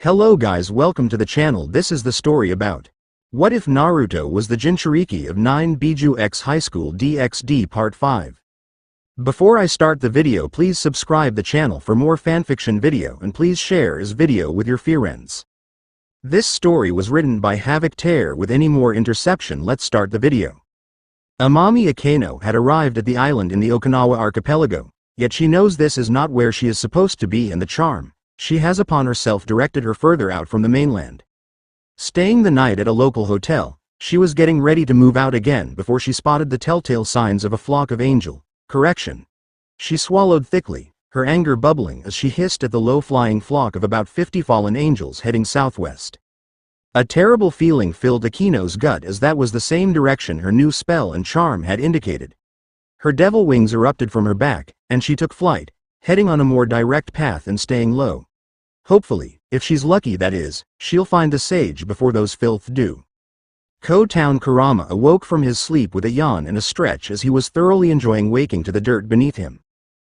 Hello guys, welcome to the channel. This is the story about what if Naruto was the Jinchuuriki of 9 Bijuu x Highschool DxD Part 5. Before I start the video, please subscribe the channel for more fanfiction video and please share this video with your friends. This story was written by Havoc Tear. With any more interception, let's start the video. Amami Akeno had arrived at the island in the Okinawa archipelago, yet she knows this is not where she is supposed to be, and the charm she has upon herself directed her further out from the mainland. Staying the night at a local hotel, she was getting ready to move out again before she spotted the telltale signs of a flock of correction. She swallowed thickly, her anger bubbling as she hissed at the low-flying flock of about 50 fallen angels heading southwest. A terrible feeling filled Akeno's gut, as that was the same direction her new spell and charm had indicated. Her devil wings erupted from her back, and she took flight, heading on a more direct path and staying low. Hopefully, if she's lucky that is, she'll find the sage before those filth do. Ko-town Kurama awoke from his sleep with a yawn and a stretch as he was thoroughly enjoying waking to the dirt beneath him.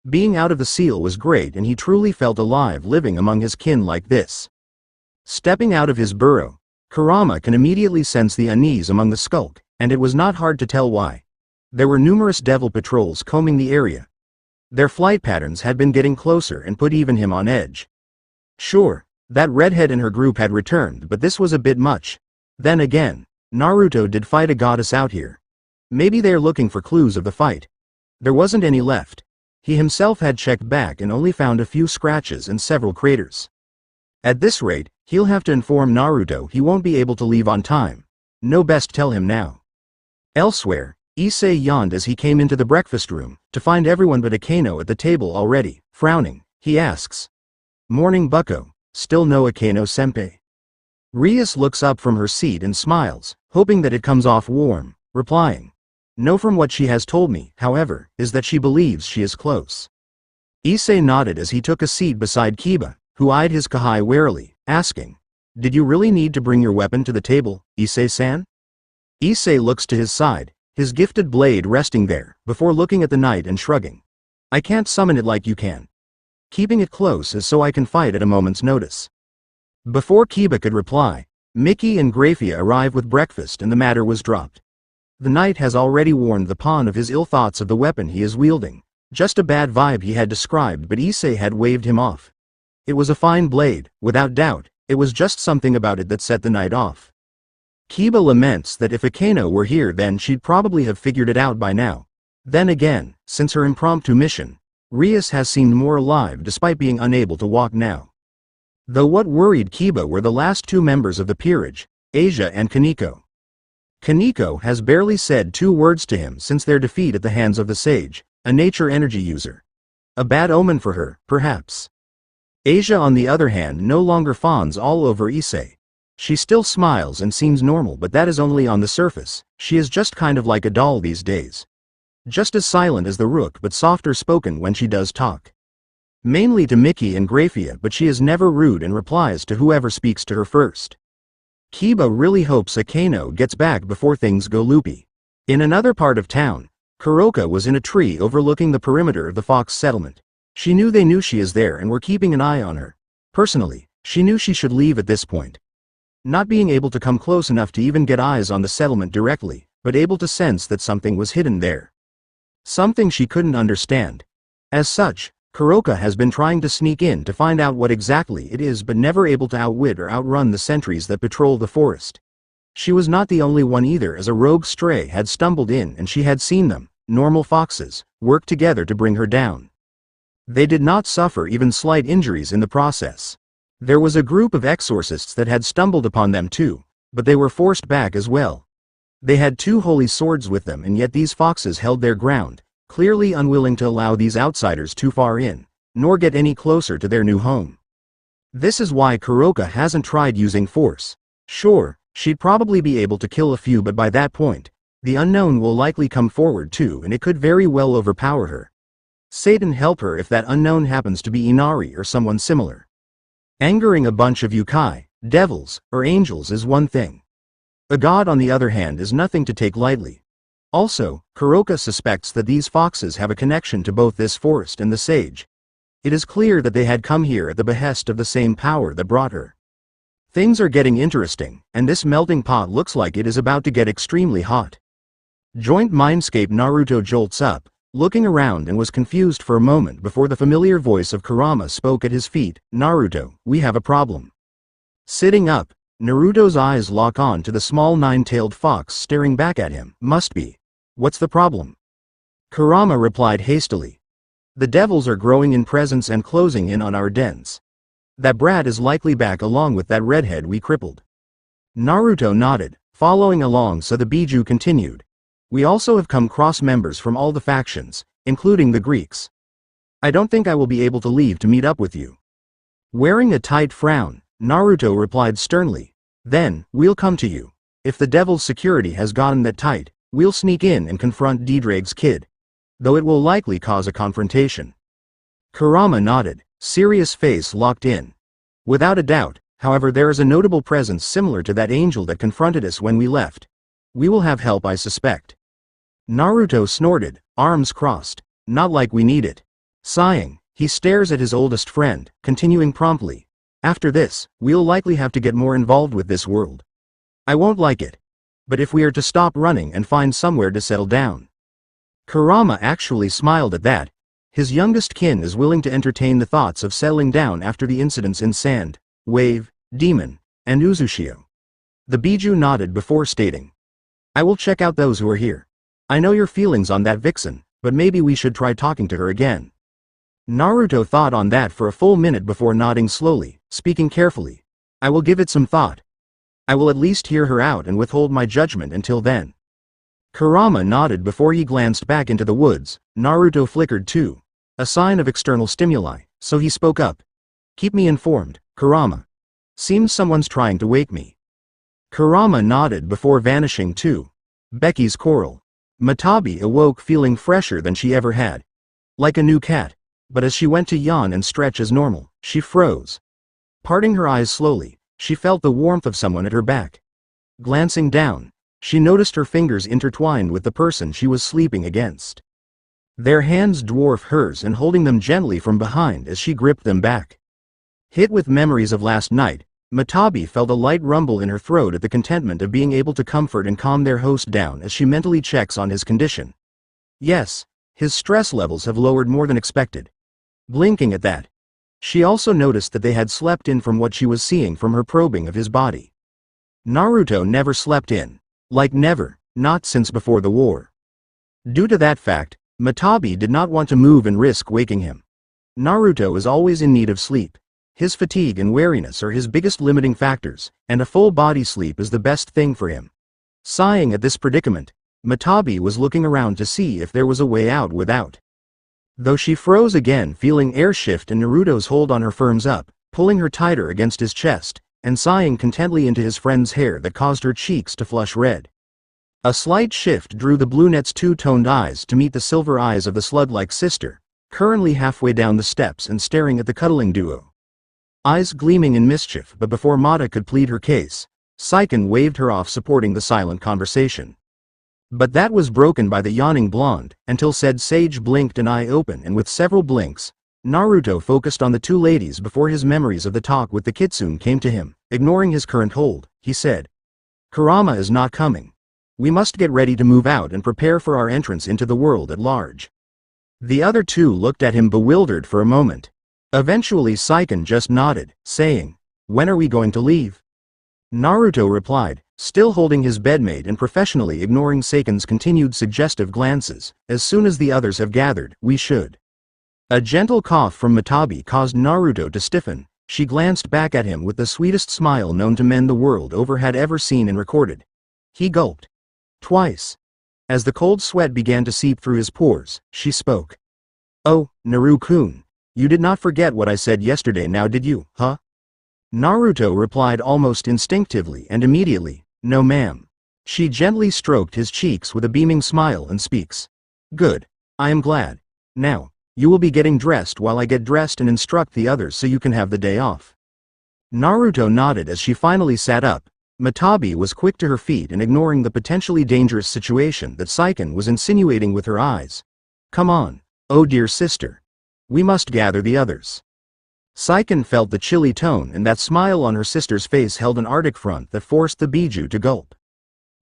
Being out of the seal was great, and he truly felt alive living among his kin like this. Stepping out of his burrow, Kurama can immediately sense the unease among the skulk, and it was not hard to tell why. There were numerous devil patrols combing the area. Their flight patterns had been getting closer and put even him on edge. Sure, that redhead and her group had returned, but this was a bit much. Then again, Naruto did fight a goddess out here. Maybe they're looking for clues of the fight. There wasn't any left. He himself had checked back and only found a few scratches and several craters. At this rate, he'll have to inform Naruto he won't be able to leave on time. No, best tell him now. Elsewhere, Ichiei yawned as he came into the breakfast room, to find everyone but Akeno at the table already. Frowning, he asks, "Morning, bucko. Still no Akeno-senpai?" Rias looks up from her seat and smiles, hoping that it comes off warm, replying, "No, from what she has told me, however, is that she believes she is close." Ichiei nodded as he took a seat beside Kiba, who eyed his kahai warily, asking, "Did you really need to bring your weapon to the table, Ichiei-san?" Ichiei looks to his side, his gifted blade resting there, before looking at the knight and shrugging. "I can't summon it like you can. Keeping it close is so I can fight at a moment's notice." Before Kiba could reply, Mickey and Grafia arrived with breakfast and the matter was dropped. The knight has already warned the pawn of his ill thoughts of the weapon he is wielding. Just a bad vibe he had described, but Ichiei had waved him off. It was a fine blade, without doubt. It was just something about it that set the knight off. Kiba laments that if Akeno were here, then she'd probably have figured it out by now. Then again, since her impromptu mission, Rias has seemed more alive despite being unable to walk now. Though what worried Kiba were the last two members of the peerage, Asia and Kaneko. Kaneko has barely said 2 words to him since their defeat at the hands of the sage, a nature energy user. A bad omen for her, perhaps. Asia, on the other hand, no longer fawns all over Ichiei. She still smiles and seems normal, but that is only on the surface. She is just kind of like a doll these days. Just as silent as the rook, but softer spoken when she does talk. Mainly to Mickey and Grafia, but she is never rude and replies to whoever speaks to her first. Kiba really hopes Akeno gets back before things go loopy. In another part of town, Kuroka was in a tree overlooking the perimeter of the Fox settlement. She knew they knew she is there and were keeping an eye on her. Personally, she knew she should leave at this point. Not being able to come close enough to even get eyes on the settlement directly, but able to sense that something was hidden there. Something she couldn't understand. As such, Kuroka has been trying to sneak in to find out what exactly it is, but never able to outwit or outrun the sentries that patrol the forest. She was not the only one either, as a rogue stray had stumbled in and she had seen them, normal foxes, work together to bring her down. They did not suffer even slight injuries in the process. There was a group of exorcists that had stumbled upon them too, but they were forced back as well. They had 2 holy swords with them, and yet these foxes held their ground, clearly unwilling to allow these outsiders too far in, nor get any closer to their new home. This is why Kuroka hasn't tried using force. Sure, she'd probably be able to kill a few, but by that point, the unknown will likely come forward too, and it could very well overpower her. Satan help her if that unknown happens to be Inari or someone similar. Angering a bunch of devils, or angels is one thing. A god, on the other hand, is nothing to take lightly. Also, Kuroka suspects that these foxes have a connection to both this forest and the sage. It is clear that they had come here at the behest of the same power that brought her. Things are getting interesting, and this melting pot looks like it is about to get extremely hot. Joint Mindscape Naruto jolts up, looking around, and was confused for a moment before the familiar voice of Kurama spoke at his feet. Naruto, we have a problem. Sitting up, Naruto's eyes lock on to the small nine-tailed fox staring back at him. Must be. What's the problem? Kurama replied hastily. The devils are growing in presence and closing in on our dens. That brat is likely back along with that redhead we crippled. Naruto nodded, following along, so the Bijuu continued. We also have come across members from all the factions, including the Greeks. I don't think I will be able to leave to meet up with you. Wearing a tight frown, Naruto replied sternly. Then, we'll come to you. If the devil's security has gotten that tight, we'll sneak in and confront D-Drake's kid. Though it will likely cause a confrontation. Kurama nodded, serious face locked in. Without a doubt, however, there is a notable presence similar to that angel that confronted us when we left. We will have help, I suspect. Naruto snorted, arms crossed. Not like we need it. Sighing, he stares at his oldest friend, continuing promptly. After this, we'll likely have to get more involved with this world. I won't like it. But if we are to stop running and find somewhere to settle down. Kurama actually smiled at that. His youngest kin is willing to entertain the thoughts of settling down after the incidents in Sand, Wave, Demon, and Uzushio. The Bijuu nodded before stating. I will check out those who are here. I know your feelings on that vixen, but maybe we should try talking to her again. Naruto thought on that for a full minute before nodding slowly, speaking carefully. I will give it some thought. I will at least hear her out and withhold my judgment until then. Kurama nodded before he glanced back into the woods. Naruto flickered too. A sign of external stimuli, so he spoke up. Keep me informed, Kurama. Seems someone's trying to wake me. Kurama nodded before vanishing too. Becky's coral. Matabi awoke feeling fresher than she ever had. Like a new cat. But as she went to yawn and stretch as normal, she froze. Parting her eyes slowly, she felt the warmth of someone at her back. Glancing down, she noticed her fingers intertwined with the person she was sleeping against. Their hands dwarf hers and holding them gently from behind as she gripped them back. Hit with memories of last night, Matabi felt a light rumble in her throat at the contentment of being able to comfort and calm their host down as she mentally checks on his condition. Yes, his stress levels have lowered more than expected. Blinking at that, she also noticed that they had slept in from what she was seeing from her probing of his body. Naruto never slept in. Like never, not since before the war. Due to that fact, Matabi did not want to move and risk waking him. Naruto is always in need of sleep. His fatigue and weariness are his biggest limiting factors, and a full body sleep is the best thing for him. Sighing at this predicament, Matabi was looking around to see if there was a way out without. Though she froze again, feeling air shift and Naruto's hold on her firms up, pulling her tighter against his chest, and sighing contently into his friend's hair that caused her cheeks to flush red. A slight shift drew the brunette's two-toned eyes to meet the silver eyes of the slug-like sister, currently halfway down the steps and staring at the cuddling duo. Eyes gleaming in mischief, but before Mata could plead her case, Saiken waved her off, supporting the silent conversation. But that was broken by the yawning blonde, until said sage blinked an eye open, and with several blinks, Naruto focused on the two ladies before his memories of the talk with the kitsune came to him. Ignoring his current hold, he said, Kurama is not coming. We must get ready to move out and prepare for our entrance into the world at large. The other two looked at him bewildered for a moment. Eventually Saiken just nodded, saying, When are we going to leave? Naruto replied, still holding his bedmate and professionally ignoring Saiken's continued suggestive glances, as soon as the others have gathered, we should. A gentle cough from Matabi caused Naruto to stiffen. She glanced back at him with the sweetest smile known to men the world over had ever seen and recorded. He gulped. Twice. As the cold sweat began to seep through his pores, she spoke. Oh, Naru-kun. You did not forget what I said yesterday now, did you, huh? Naruto replied almost instinctively and immediately, No ma'am. She gently stroked his cheeks with a beaming smile and speaks. Good. I am glad. Now, you will be getting dressed while I get dressed and instruct the others so you can have the day off. Naruto nodded as she finally sat up. Matabi was quick to her feet and ignoring the potentially dangerous situation that Saiken was insinuating with her eyes. Come on, oh dear sister. We must gather the others. Saiken felt the chilly tone, and that smile on her sister's face held an arctic front that forced the Bijuu to gulp.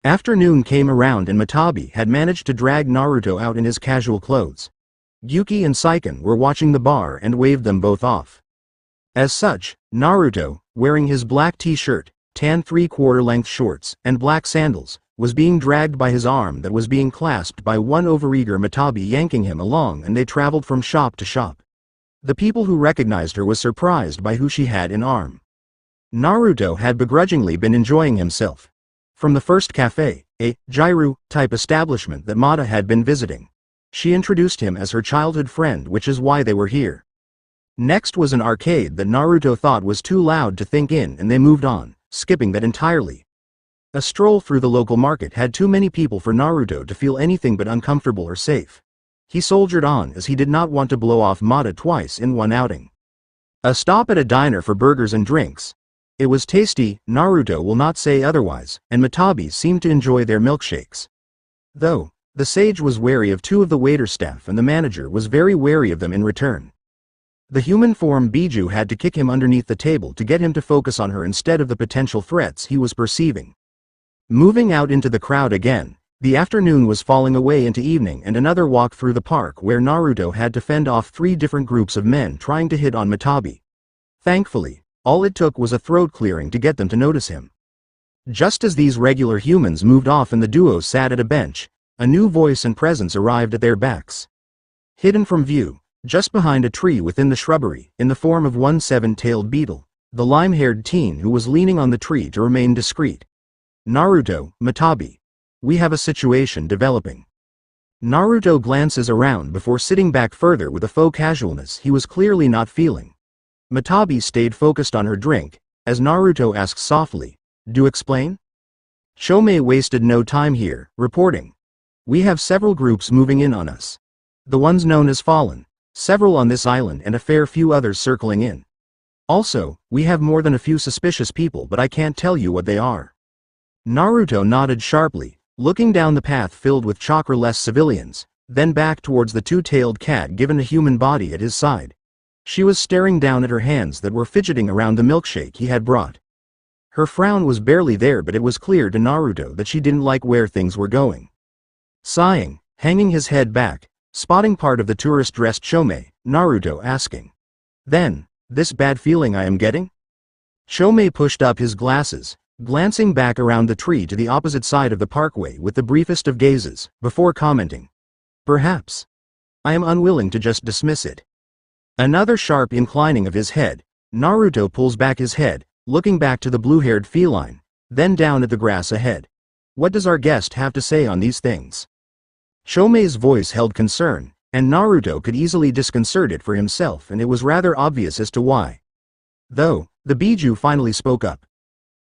Afternoon came around and Matabi had managed to drag Naruto out in his casual clothes. Yuki and Saiken were watching the bar and waved them both off. As such, Naruto, wearing his black t-shirt, tan 3/4 length shorts, and black sandals, was being dragged by his arm that was being clasped by one overeager Matabi yanking him along, and they traveled from shop to shop. The people who recognized her was surprised by who she had in arm. Naruto had begrudgingly been enjoying himself. From the first cafe, a gyru-type establishment that Mata had been visiting, she introduced him as her childhood friend, which is why they were here. Next was an arcade that Naruto thought was too loud to think in, and they moved on, skipping that entirely. A stroll through the local market had too many people for Naruto to feel anything but uncomfortable or safe. He soldiered on as he did not want to blow off Mata twice in one outing. A stop at a diner for burgers and drinks. It was tasty, Naruto will not say otherwise, and Matabi seemed to enjoy their milkshakes. Though, the sage was wary of two of the waiter staff and the manager was very wary of them in return. The human form Bijuu had to kick him underneath the table to get him to focus on her instead of the potential threats he was perceiving. Moving out into the crowd again, the afternoon was falling away into evening and another walk through the park where Naruto had to fend off 3 different groups of men trying to hit on Matabi. Thankfully, all it took was a throat clearing to get them to notice him. Just as these regular humans moved off and the duo sat at a bench, a new voice and presence arrived at their backs. Hidden from view, just behind a tree within the shrubbery, in the form of one 7-tailed beetle, the lime-haired teen who was leaning on the tree to remain discreet. Naruto, Matabi. We have a situation developing. Naruto glances around before sitting back further with a faux casualness he was clearly not feeling. Matabi stayed focused on her drink, as Naruto asked softly, "Do explain?" Chomei wasted no time here, reporting. "We have several groups moving in on us. The ones known as Fallen, several on this island and a fair few others circling in. Also, we have more than a few suspicious people, but I can't tell you what they are." Naruto nodded sharply, looking down the path filled with chakra-less civilians, then back towards the 2-tailed cat given a human body at his side. She was staring down at her hands that were fidgeting around the milkshake he had brought. Her frown was barely there, but it was clear to Naruto that she didn't like where things were going. Sighing, hanging his head back, spotting part of the tourist-dressed Chomei, Naruto asking, "Then, this bad feeling I am getting?" Chomei pushed up his glasses, glancing back around the tree to the opposite side of the parkway with the briefest of gazes, before commenting, "Perhaps. I am unwilling to just dismiss it." Another sharp inclining of his head, Naruto pulls back his head, looking back to the blue-haired feline, then down at the grass ahead. "What does our guest have to say on these things?" Chomei's voice held concern, and Naruto could easily disconcert it for himself, and it was rather obvious as to why. Though, the Bijuu finally spoke up.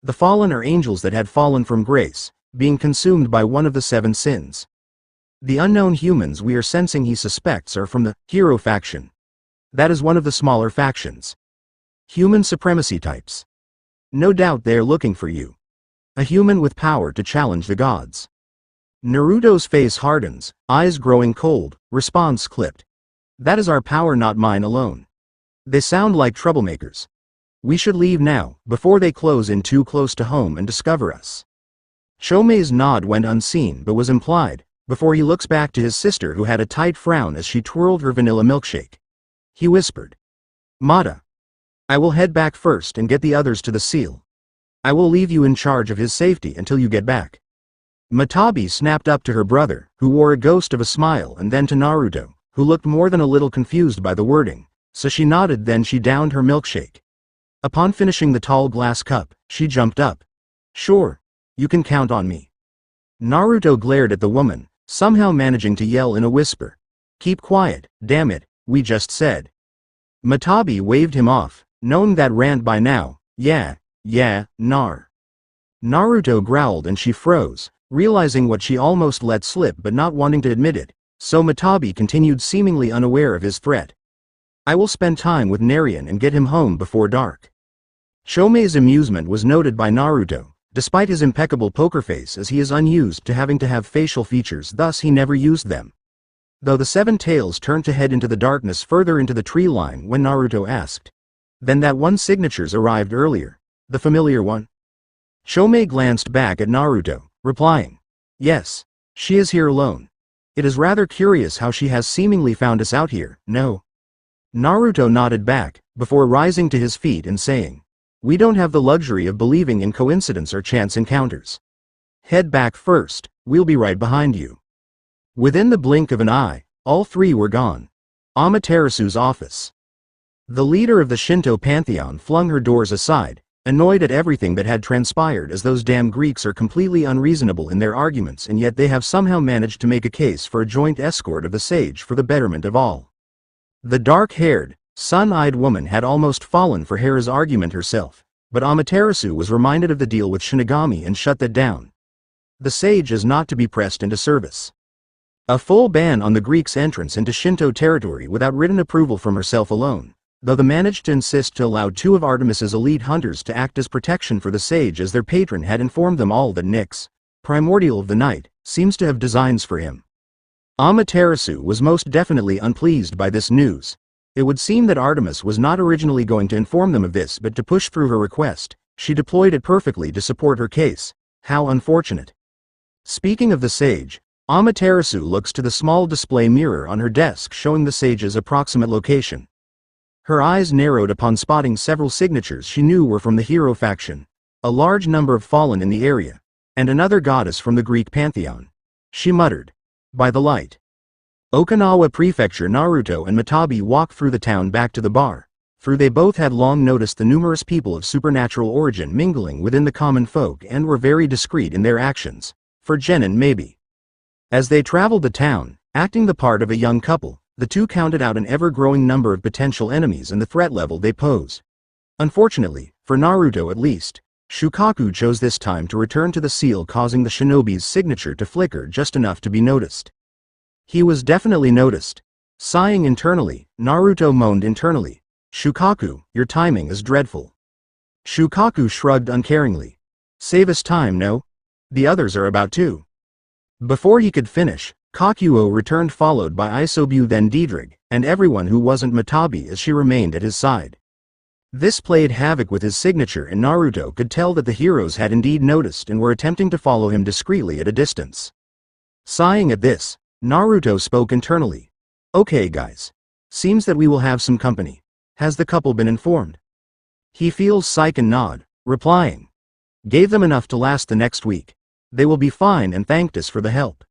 "The fallen are angels that had fallen from grace, being consumed by one of the 7 sins. The unknown humans we are sensing he suspects are from the hero faction. That is one of the smaller factions. Human supremacy types. No doubt they are looking for you. A human with power to challenge the gods." Naruto's face hardens, eyes growing cold, response clipped. "That is our power, not mine alone. They sound like troublemakers. We should leave now, before they close in too close to home and discover us." Chomei's nod went unseen but was implied, before he looks back to his sister who had a tight frown as she twirled her vanilla milkshake. He whispered, "Mata. I will head back first and get the others to the seal. I will leave you in charge of his safety until you get back." Matabi snapped up to her brother, who wore a ghost of a smile, and then to Naruto, who looked more than a little confused by the wording, so she nodded, then she downed her milkshake. Upon finishing the tall glass cup, she jumped up. "Sure. You can count on me." Naruto glared at the woman, somehow managing to yell in a whisper, "Keep quiet, damn it, we just said." Matabi waved him off, knowing that rant by now. Yeah, Naruto growled and she froze, realizing what she almost let slip but not wanting to admit it, so Matabi continued seemingly unaware of his threat. "I will spend time with Narian and get him home before dark." Chomei's amusement was noted by Naruto, despite his impeccable poker face, as he is unused to having to have facial features, thus he never used them. Though the 7 tails turned to head into the darkness further into the tree line when Naruto asked, Then that one signature's arrived earlier. The familiar one? Chome glanced back at Naruto, replying, "Yes. She is here alone. It is rather curious how she has seemingly found us out here, no?" Naruto nodded back, before rising to his feet and saying, "We don't have the luxury of believing in coincidence or chance encounters. Head back first, we'll be right behind you." Within the blink of an eye, all three were gone. Amaterasu's office. The leader of the Shinto pantheon flung her doors aside, annoyed at everything that had transpired, as those damn Greeks are completely unreasonable in their arguments, and yet they have somehow managed to make a case for a joint escort of the sage for the betterment of all. The dark-haired, sun-eyed woman had almost fallen for Hera's argument herself, but Amaterasu was reminded of the deal with Shinigami and shut that down. The sage is not to be pressed into service. A full ban on the Greeks' entrance into Shinto territory without written approval from herself alone, though they managed to insist to allow two of Artemis's elite hunters to act as protection for the sage, as their patron had informed them all that Nyx, primordial of the night, seems to have designs for him. Amaterasu was most definitely unpleased by this news. It would seem that Artemis was not originally going to inform them of this, but to push through her request, she deployed it perfectly to support her case. How unfortunate. Speaking of the sage, Amaterasu looks to the small display mirror on her desk showing the sage's approximate location. Her eyes narrowed upon spotting several signatures she knew were from the hero faction, a large number of fallen in the area, and another goddess from the Greek pantheon. She muttered, "By the light." Okinawa Prefecture. Naruto and Matabi walked through the town back to the bar. Through they both had long noticed the numerous people of supernatural origin mingling within the common folk and were very discreet in their actions. For genin maybe. As they traveled the town, acting the part of a young couple, the two counted out an ever-growing number of potential enemies and the threat level they pose. Unfortunately, for Naruto at least, Shukaku chose this time to return to the seal, causing the shinobi's signature to flicker just enough to be noticed. He was definitely noticed. Sighing internally, Naruto moaned internally, "Shukaku, your timing is dreadful." Shukaku shrugged uncaringly. "Save us time, no? The others are about to." Before he could finish, Kakuo returned, followed by Isobu, then Diedrich, and everyone who wasn't Matabi, as she remained at his side. This played havoc with his signature, and Naruto could tell that the heroes had indeed noticed and were attempting to follow him discreetly at a distance. Sighing at this, Naruto spoke internally. "Okay guys. Seems that we will have some company. Has the couple been informed?" He feels Saiken nod, replying, "Gave them enough to last the next week. They will be fine and thanked us for the help."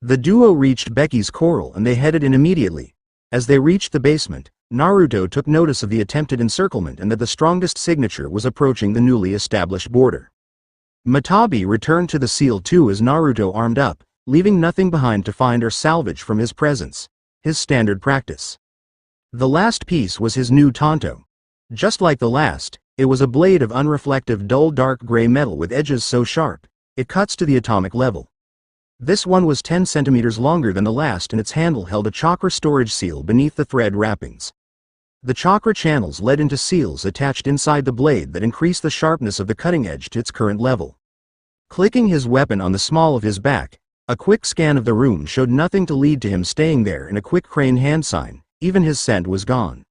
The duo reached Becky's coral and they headed in immediately. As they reached the basement, Naruto took notice of the attempted encirclement and that the strongest signature was approaching the newly established border. Matabi returned to the seal too as Naruto armed up, leaving nothing behind to find or salvage from his presence, his standard practice. The last piece was his new tanto. Just like the last, it was a blade of unreflective dull dark gray metal with edges so sharp, it cuts to the atomic level. This one was 10 centimeters longer than the last and its handle held a chakra storage seal beneath the thread wrappings. The chakra channels led into seals attached inside the blade that increased the sharpness of the cutting edge to its current level. Clicking his weapon on the small of his back, a quick scan of the room showed nothing to lead to him staying there, and a quick crane hand sign, even his scent was gone.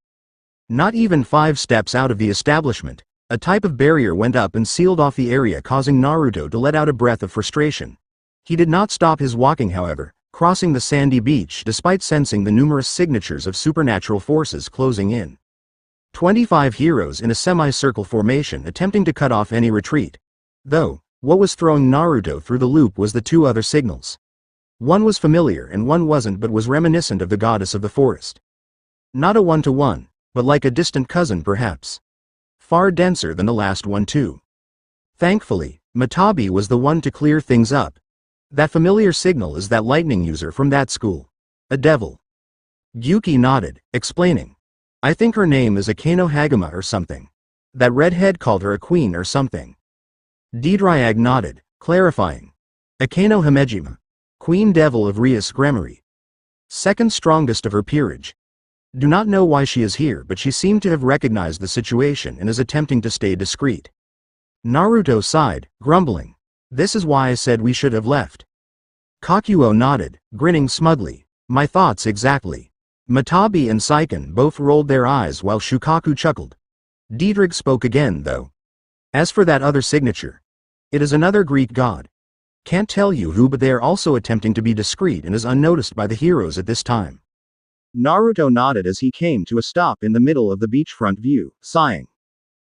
Not even 5 steps out of the establishment, a type of barrier went up and sealed off the area, causing Naruto to let out a breath of frustration. He did not stop his walking, however, crossing the sandy beach despite sensing the numerous signatures of supernatural forces closing in. 25 heroes in a semicircle formation attempting to cut off any retreat. Though, what was throwing Naruto through the loop was the 2 other signals. One was familiar and one wasn't, but was reminiscent of the goddess of the forest. Not a one-to-one, but like a distant cousin perhaps. Far denser than the last one too. Thankfully, Matabi was the one to clear things up. That familiar signal is that lightning user from that school. A devil. Gyuki nodded, explaining. I think her name is Akeno Hagama or something. That redhead called her a queen or something. Diedrich nodded, clarifying. Akeno Hamejima. Queen Devil of Rias Gremory. Second strongest of her peerage. Do not know why she is here, but she seemed to have recognized the situation and is attempting to stay discreet. Naruto sighed, grumbling. This is why I said we should have left. Kakuo nodded, grinning smugly. My thoughts exactly. Matabi and Saiken both rolled their eyes while Shukaku chuckled. Diedrich spoke again though. As for that other signature, it is another Greek god. Can't tell you who, but they are also attempting to be discreet and is unnoticed by the heroes at this time. Naruto nodded as he came to a stop in the middle of the beachfront view, sighing.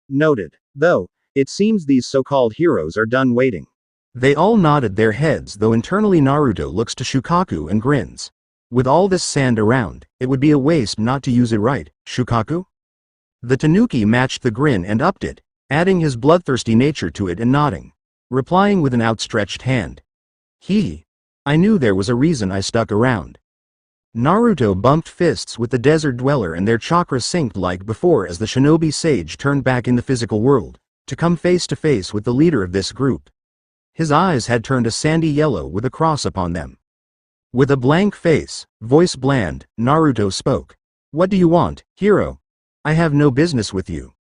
Noted. Though, it seems these so-called heroes are done waiting. They all nodded their heads, though internally Naruto looks to Shukaku and grins. With all this sand around, it would be a waste not to use it, right, Shukaku? The Tanuki matched the grin and upped it, adding his bloodthirsty nature to it and nodding, replying with an outstretched hand. Hee. I knew there was a reason I stuck around. Naruto bumped fists with the desert dweller and their chakra synced like before as the shinobi sage turned back in the physical world, to come face to face with the leader of this group. His eyes had turned a sandy yellow with a cross upon them. With a blank face, voice bland, Naruto spoke. What do you want, hero? I have no business with you.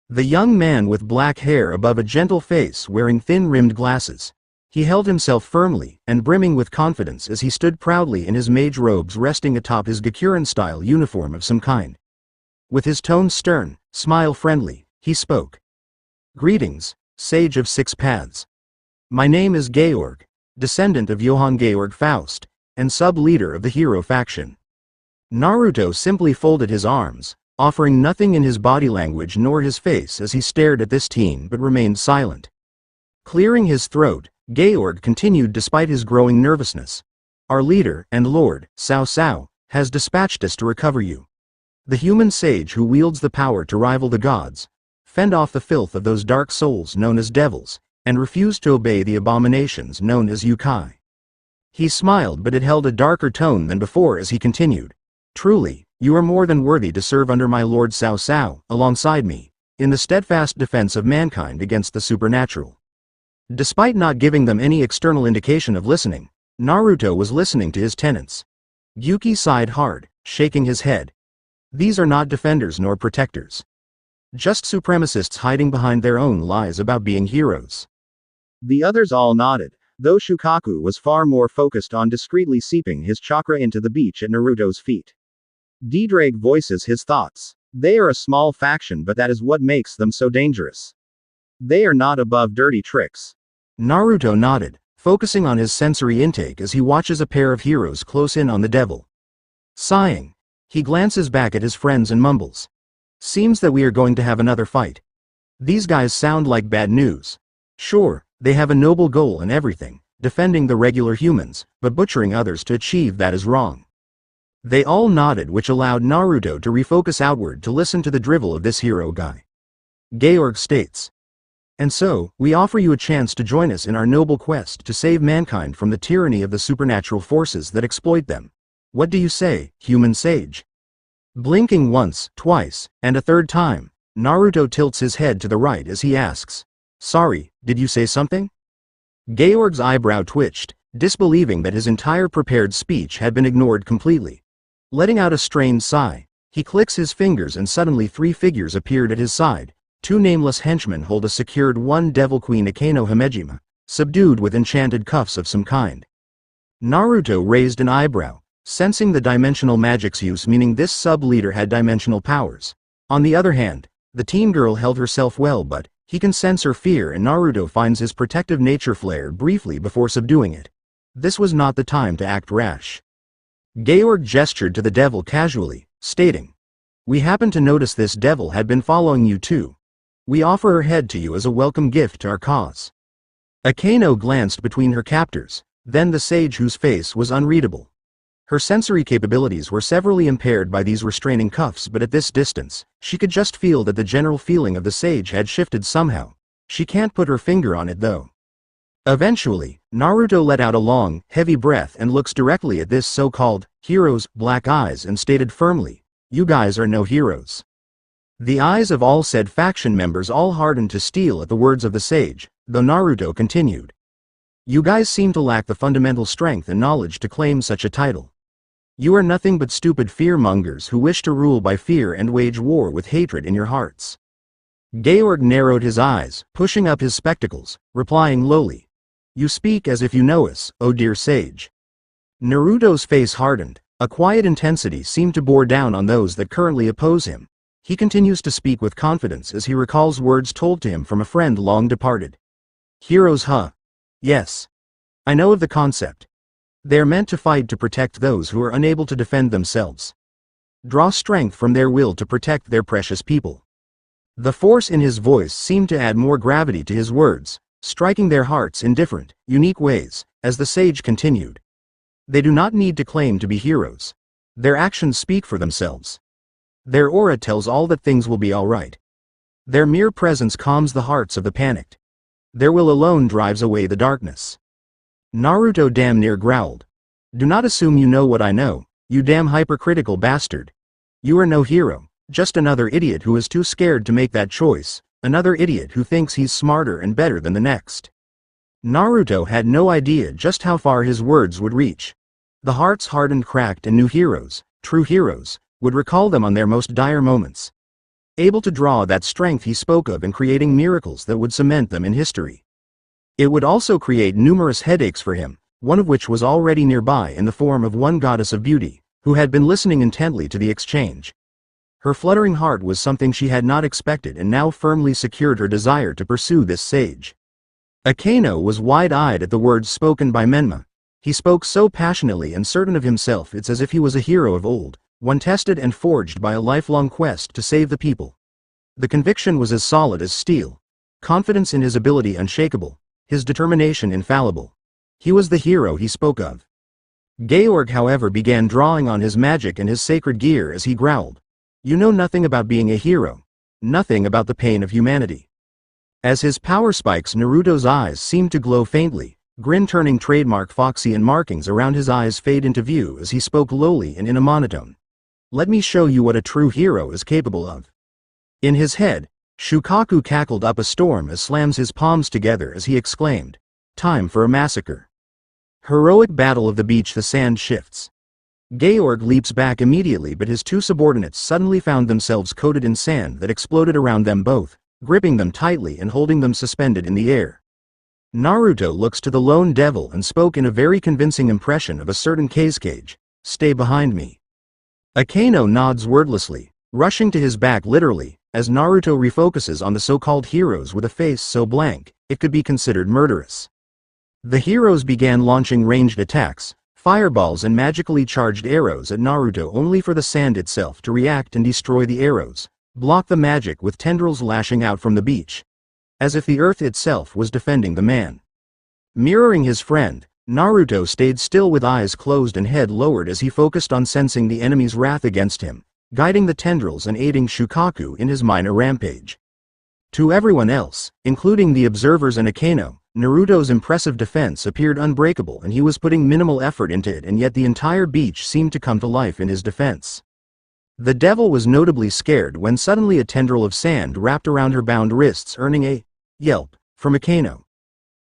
The young man with black hair above a gentle face wearing thin-rimmed glasses. He held himself firmly and brimming with confidence as he stood proudly in his mage robes resting atop his Gakuren-style uniform of some kind. With his tone stern, smile friendly, he spoke. Greetings, Sage of Six Paths. My name is Georg, descendant of Johann Georg Faust, and sub-leader of the hero faction. Naruto simply folded his arms, offering nothing in his body language nor his face as he stared at this teen but remained silent. Clearing his throat, Georg continued despite his growing nervousness. Our leader and lord, Cao Cao, has dispatched us to recover you. The human sage who wields the power to rival the gods, fend off the filth of those dark souls known as devils, and refuse to obey the abominations known as yokai. He smiled, but it held a darker tone than before as he continued. Truly, you are more than worthy to serve under my lord Cao Cao, alongside me, in the steadfast defense of mankind against the supernatural. Despite not giving them any external indication of listening, Naruto was listening to his tenets. Yuki sighed hard, shaking his head. These are not defenders nor protectors. Just supremacists hiding behind their own lies about being heroes. The others all nodded, though Shukaku was far more focused on discreetly seeping his chakra into the beach at Naruto's feet. Diedrich voices his thoughts. They are a small faction, but that is what makes them so dangerous. They are not above dirty tricks. Naruto nodded, focusing on his sensory intake as he watches a pair of heroes close in on the devil. Sighing, he glances back at his friends and mumbles. Seems that we are going to have another fight. These guys sound like bad news. Sure, they have a noble goal and everything, defending the regular humans, but butchering others to achieve that is wrong. They all nodded, which allowed Naruto to refocus outward to listen to the drivel of this hero guy. Georg states. And so, we offer you a chance to join us in our noble quest to save mankind from the tyranny of the supernatural forces that exploit them. What do you say, human sage? Blinking once, twice, and a third time, Naruto tilts his head to the right as he asks. Sorry, did you say something? Georg's eyebrow twitched, disbelieving that his entire prepared speech had been ignored completely. Letting out a strained sigh, he clicks his fingers and suddenly 3 figures appeared at his side. 2 nameless henchmen hold a secured 1 Devil Queen Akeno Himejima, subdued with enchanted cuffs of some kind. Naruto raised an eyebrow, sensing the dimensional magic's use, meaning this sub-leader had dimensional powers. On the other hand, the teen girl held herself well, but he can sense her fear, and Naruto finds his protective nature flare briefly before subduing it. This was not the time to act rash. Georg gestured to the devil casually, stating, We happen to notice this devil had been following you too. We offer her head to you as a welcome gift to our cause. Akeno glanced between her captors, then the sage whose face was unreadable. Her sensory capabilities were severely impaired by these restraining cuffs, but at this distance, she could just feel that the general feeling of the sage had shifted somehow. She can't put her finger on it though. Eventually, Naruto let out a long, heavy breath and looks directly at this so-called hero's black eyes and stated firmly, You guys are no heroes. The eyes of all said faction members all hardened to steel at the words of the sage, though Naruto continued. You guys seem to lack the fundamental strength and knowledge to claim such a title. You are nothing but stupid fear-mongers who wish to rule by fear and wage war with hatred in your hearts. Georg narrowed his eyes, pushing up his spectacles, replying lowly. You speak as if you know us, oh dear sage. Naruto's face hardened. A quiet intensity seemed to bore down on those that currently oppose him. He continues to speak with confidence as he recalls words told to him from a friend long departed. Heroes, huh? Yes. I know of the concept. They are meant to fight to protect those who are unable to defend themselves. Draw strength from their will to protect their precious people. The force in his voice seemed to add more gravity to his words, striking their hearts in different, unique ways, as the sage continued. They do not need to claim to be heroes. Their actions speak for themselves. Their aura tells all that things will be all right. Their mere presence calms the hearts of the panicked. Their will alone drives away the darkness. Naruto damn near growled. Do not assume you know what I know, you damn hypercritical bastard. You are no hero, just another idiot who is too scared to make that choice, another idiot who thinks he's smarter and better than the next. Naruto had no idea just how far his words would reach. The hearts hardened, cracked, and new heroes, true heroes, would recall them on their most dire moments. Able to draw that strength he spoke of in creating miracles that would cement them in history. It would also create numerous headaches for him, one of which was already nearby in the form of one goddess of beauty, who had been listening intently to the exchange. Her fluttering heart was something she had not expected and now firmly secured her desire to pursue this sage. Akeno was wide-eyed at the words spoken by Menma. He spoke so passionately and certain of himself it's as if he was a hero of old, one tested and forged by a lifelong quest to save the people. The conviction was as solid as steel. Confidence in his ability unshakable, his determination infallible. He was the hero he spoke of. Georg, however, began drawing on his magic and his sacred gear as he growled. You know nothing about being a hero. Nothing about the pain of humanity. As his power spikes, Naruto's eyes seemed to glow faintly, grin turning trademark Foxian markings around his eyes fade into view as he spoke lowly and in a monotone. Let me show you what a true hero is capable of. In his head, Shukaku cackled up a storm as slams his palms together as he exclaimed, time for a massacre. Heroic battle of the beach. The sand shifts. Georg leaps back immediately, but his two subordinates suddenly found themselves coated in sand that exploded around them both, gripping them tightly and holding them suspended in the air. Naruto looks to the lone devil and spoke in a very convincing impression of a certain cage. Stay behind me. Akeno nods wordlessly, rushing to his back literally, as Naruto refocuses on the so-called heroes with a face so blank, it could be considered murderous. The heroes began launching ranged attacks, fireballs and magically charged arrows at Naruto, only for the sand itself to react and destroy the arrows, block the magic with tendrils lashing out from the beach. As if the earth itself was defending the man. Mirroring his friend, Naruto stayed still with eyes closed and head lowered as he focused on sensing the enemy's wrath against him, guiding the tendrils and aiding Shukaku in his minor rampage. To everyone else, including the observers and Akeno, Naruto's impressive defense appeared unbreakable and he was putting minimal effort into it, and yet the entire beach seemed to come to life in his defense. The devil was notably scared when suddenly a tendril of sand wrapped around her bound wrists, earning a yelp from Akeno.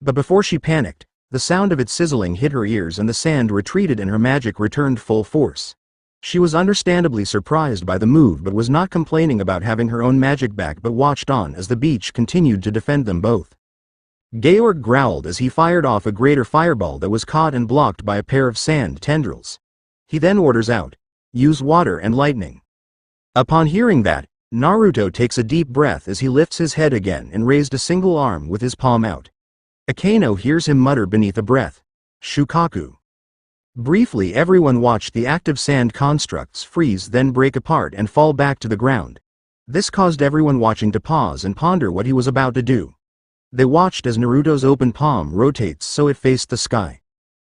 But before she panicked, the sound of it sizzling hit her ears and the sand retreated and her magic returned full force. She was understandably surprised by the move but was not complaining about having her own magic back, but watched on as the beach continued to defend them both. Georg growled as he fired off a greater fireball that was caught and blocked by a pair of sand tendrils. He then orders out, use water and lightning. Upon hearing that, Naruto takes a deep breath as he lifts his head again and raised a single arm with his palm out. Akeno hears him mutter beneath a breath, Shukaku. Briefly everyone watched the active sand constructs freeze, then break apart and fall back to the ground. This caused everyone watching to pause and ponder what he was about to do. They watched as Naruto's open palm rotates so it faced the sky.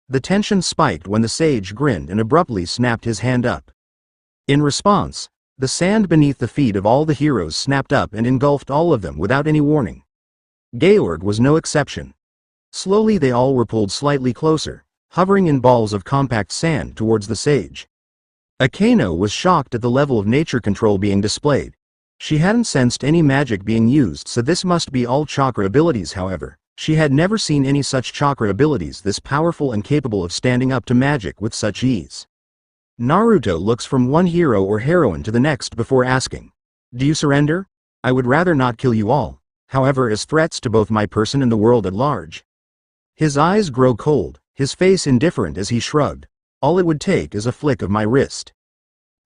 The tension spiked when the sage grinned and abruptly snapped his hand up. In response, the sand beneath the feet of all the heroes snapped up and engulfed all of them without any warning. Georg was no exception. Slowly they all were pulled slightly closer, hovering in balls of compact sand towards the sage. Akeno was shocked at the level of nature control being displayed. She hadn't sensed any magic being used, so this must be all chakra abilities. However, she had never seen any such chakra abilities this powerful and capable of standing up to magic with such ease. Naruto looks from one hero or heroine to the next before asking, do you surrender? I would rather not kill you all, however, as threats to both my person and the world at large. His eyes grow cold, his face indifferent as he shrugged, all it would take is a flick of my wrist.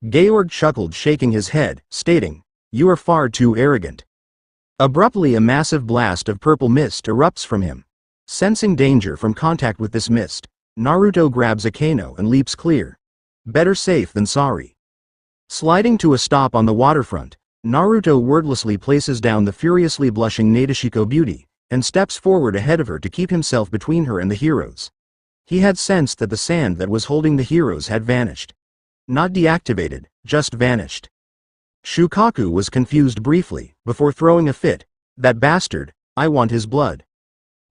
Georg chuckled, shaking his head, stating, You are far too arrogant. Abruptly a massive blast of purple mist erupts from him. Sensing danger from contact with this mist, Naruto grabs a Kano and leaps clear. Better safe than sorry. Sliding to a stop on the waterfront, Naruto wordlessly places down the furiously blushing Nadeshiko beauty, and steps forward ahead of her to keep himself between her and the heroes. He had sensed that the sand that was holding the heroes had vanished. Not deactivated, just vanished. Shukaku was confused briefly, before throwing a fit. That bastard, I want his blood.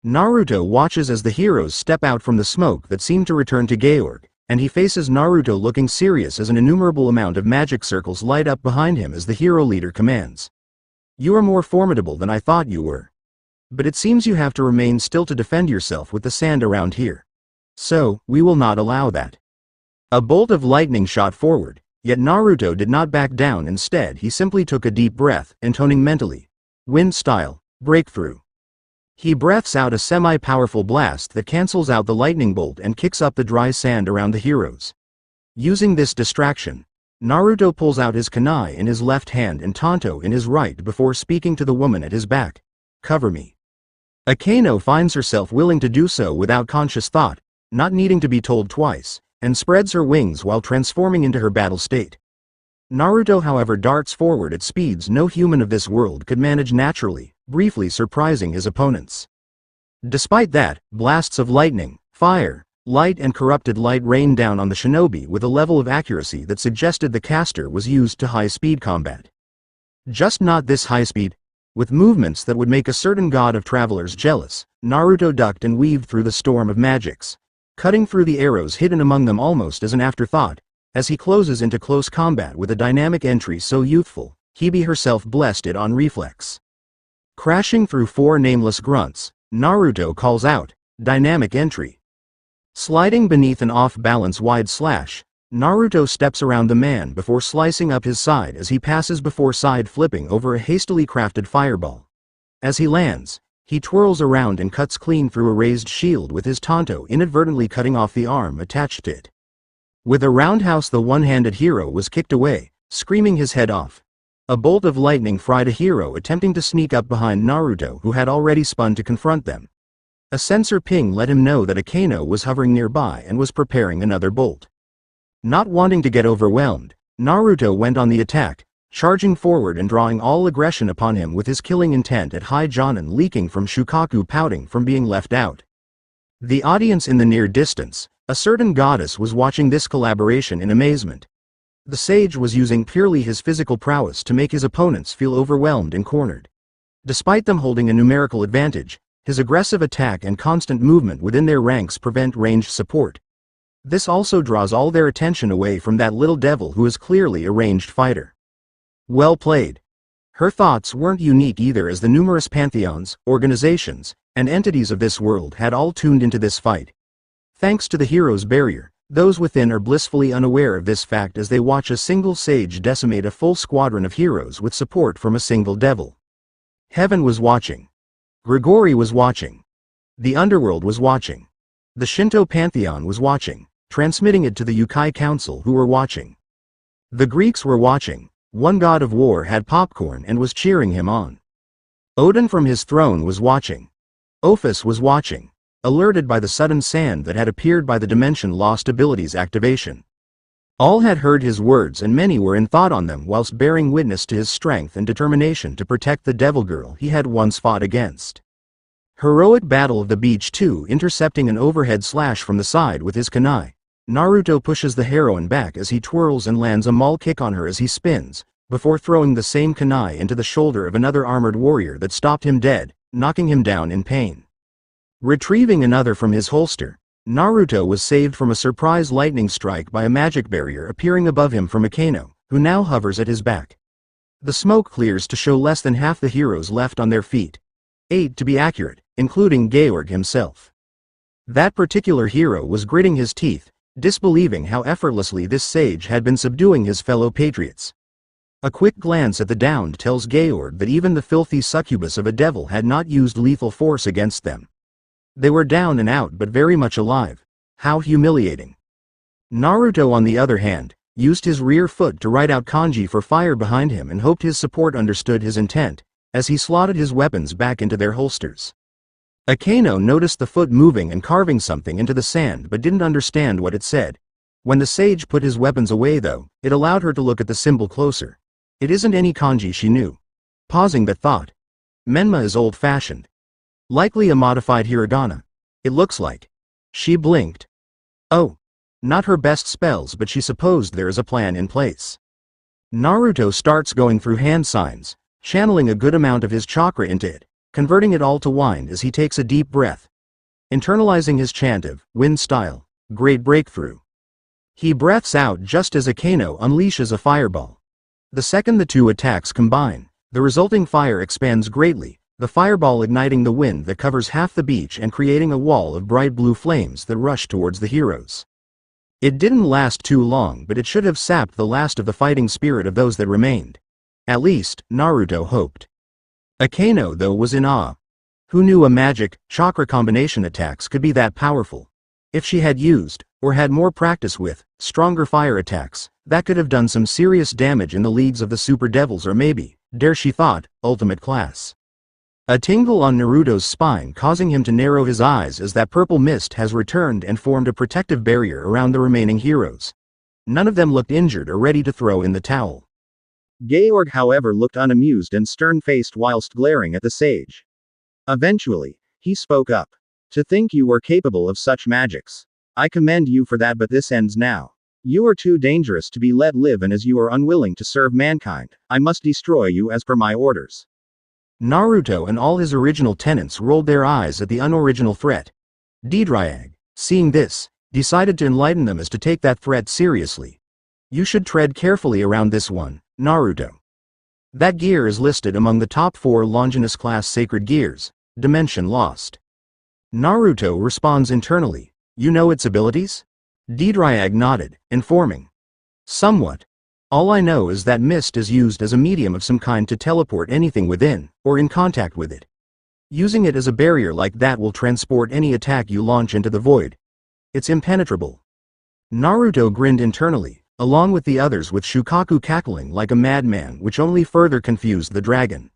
Naruto watches as the heroes step out from the smoke that seemed to return to Georg, and he faces Naruto looking serious as an innumerable amount of magic circles light up behind him as the hero leader commands. You are more formidable than I thought you were. But it seems you have to remain still to defend yourself with the sand around here. So, we will not allow that. A bolt of lightning shot forward, yet Naruto did not back down. Instead he simply took a deep breath, intoning mentally, wind style, breakthrough. He breaths out a semi-powerful blast that cancels out the lightning bolt and kicks up the dry sand around the heroes. Using this distraction, Naruto pulls out his kunai in his left hand and tanto in his right before speaking to the woman at his back. Cover me. Akano finds herself willing to do so without conscious thought, not needing to be told twice, and spreads her wings while transforming into her battle state. Naruto however darts forward at speeds no human of this world could manage naturally, briefly surprising his opponents. Despite that, blasts of lightning, fire, light and corrupted light rained down on the shinobi with a level of accuracy that suggested the caster was used to high-speed combat. Just not this high-speed. With movements that would make a certain god of travelers jealous, Naruto ducked and weaved through the storm of magics, cutting through the arrows hidden among them almost as an afterthought, as he closes into close combat with a dynamic entry so youthful, Hebe herself blessed it on reflex. Crashing through 4 nameless grunts, Naruto calls out, dynamic entry. Sliding beneath an off-balance wide slash, Naruto steps around the man before slicing up his side as he passes before side flipping over a hastily crafted fireball. As he lands, he twirls around and cuts clean through a raised shield with his tanto inadvertently cutting off the arm attached to it. With a roundhouse the one-handed hero was kicked away, screaming his head off. A bolt of lightning fried a hero attempting to sneak up behind Naruto who had already spun to confront them. A sensor ping let him know that Akano was hovering nearby and was preparing another bolt. Not wanting to get overwhelmed, Naruto went on the attack, charging forward and drawing all aggression upon him with his killing intent at high jonin leaking from Shukaku pouting from being left out. The audience in the near distance, a certain goddess was watching this collaboration in amazement. The sage was using purely his physical prowess to make his opponents feel overwhelmed and cornered. Despite them holding a numerical advantage, his aggressive attack and constant movement within their ranks prevent ranged support. This also draws all their attention away from that little devil who is clearly a ranged fighter. Well played. Her thoughts weren't unique either, as the numerous pantheons, organizations, and entities of this world had all tuned into this fight. Thanks to the hero's barrier, those within are blissfully unaware of this fact as they watch a single sage decimate a full squadron of heroes with support from a single devil. Heaven was watching. Gregory was watching. The underworld was watching. The Shinto pantheon was watching, transmitting it to the Yukai Council who were watching. The Greeks were watching. One god of war had popcorn and was cheering him on. Odin from his throne was watching. Ophis was watching, alerted by the sudden sand that had appeared by the Dimension Lost ability's activation. All had heard his words and many were in thought on them whilst bearing witness to his strength and determination to protect the devil girl he had once fought against. Heroic battle of the beach 2, intercepting an overhead slash from the side with his kunai. Naruto pushes the heroine back as he twirls and lands a maul kick on her as he spins, before throwing the same kunai into the shoulder of another armored warrior that stopped him dead, knocking him down in pain. Retrieving another from his holster, Naruto was saved from a surprise lightning strike by a magic barrier appearing above him from Akano, who now hovers at his back. The smoke clears to show less than half the heroes left on their feet. 8 to be accurate, including Georg himself. That particular hero was gritting his teeth, disbelieving how effortlessly this sage had been subduing his fellow patriots. A quick glance at the downed tells Georg that even the filthy succubus of a devil had not used lethal force against them. They were down and out but very much alive. How humiliating. Naruto on the other hand, used his rear foot to write out kanji for fire behind him and hoped his support understood his intent, as he slotted his weapons back into their holsters. Akeno noticed the foot moving and carving something into the sand but didn't understand what it said. When the sage put his weapons away though, it allowed her to look at the symbol closer. It isn't any kanji she knew. Pausing that thought. Menma is old-fashioned. Likely a modified hiragana. It looks like. She blinked. Oh. Not her best spells, but she supposed there is a plan in place. Naruto starts going through hand signs, channeling a good amount of his chakra into it, converting it all to wind as he takes a deep breath. Internalizing his chant of wind style, great breakthrough. He breaths out just as Akeno unleashes a fireball. The second the two attacks combine, the resulting fire expands greatly, the fireball igniting the wind that covers half the beach and creating a wall of bright blue flames that rush towards the heroes. It didn't last too long, but it should have sapped the last of the fighting spirit of those that remained. At least, Naruto hoped. Akeno, though, was in awe. Who knew a magic, chakra combination attacks could be that powerful? If she had used, or had more practice with, stronger fire attacks, that could have done some serious damage in the leagues of the Super Devils or maybe, dare she thought, ultimate class. A tingle on Naruto's spine causing him to narrow his eyes as that purple mist has returned and formed a protective barrier around the remaining heroes. None of them looked injured or ready to throw in the towel. Georg, however, looked unamused and stern-faced whilst glaring at the sage. Eventually, he spoke up. To think you were capable of such magics. I commend you for that, but this ends now. You are too dangerous to be let live, and as you are unwilling to serve mankind, I must destroy you as per my orders. Naruto and all his original tenants rolled their eyes at the unoriginal threat. Dryas, seeing this, decided to enlighten them as to take that threat seriously. You should tread carefully around this one, Naruto. That gear is listed among the top 4 Longinus class sacred gears, Dimension Lost. Naruto responds internally, you know its abilities? Dryas nodded, informing. Somewhat. All I know is that mist is used as a medium of some kind to teleport anything within, or in contact with it. Using it as a barrier like that will transport any attack you launch into the void. It's impenetrable. Naruto grinned internally, along with the others, with Shukaku cackling like a madman, which only further confused the dragon.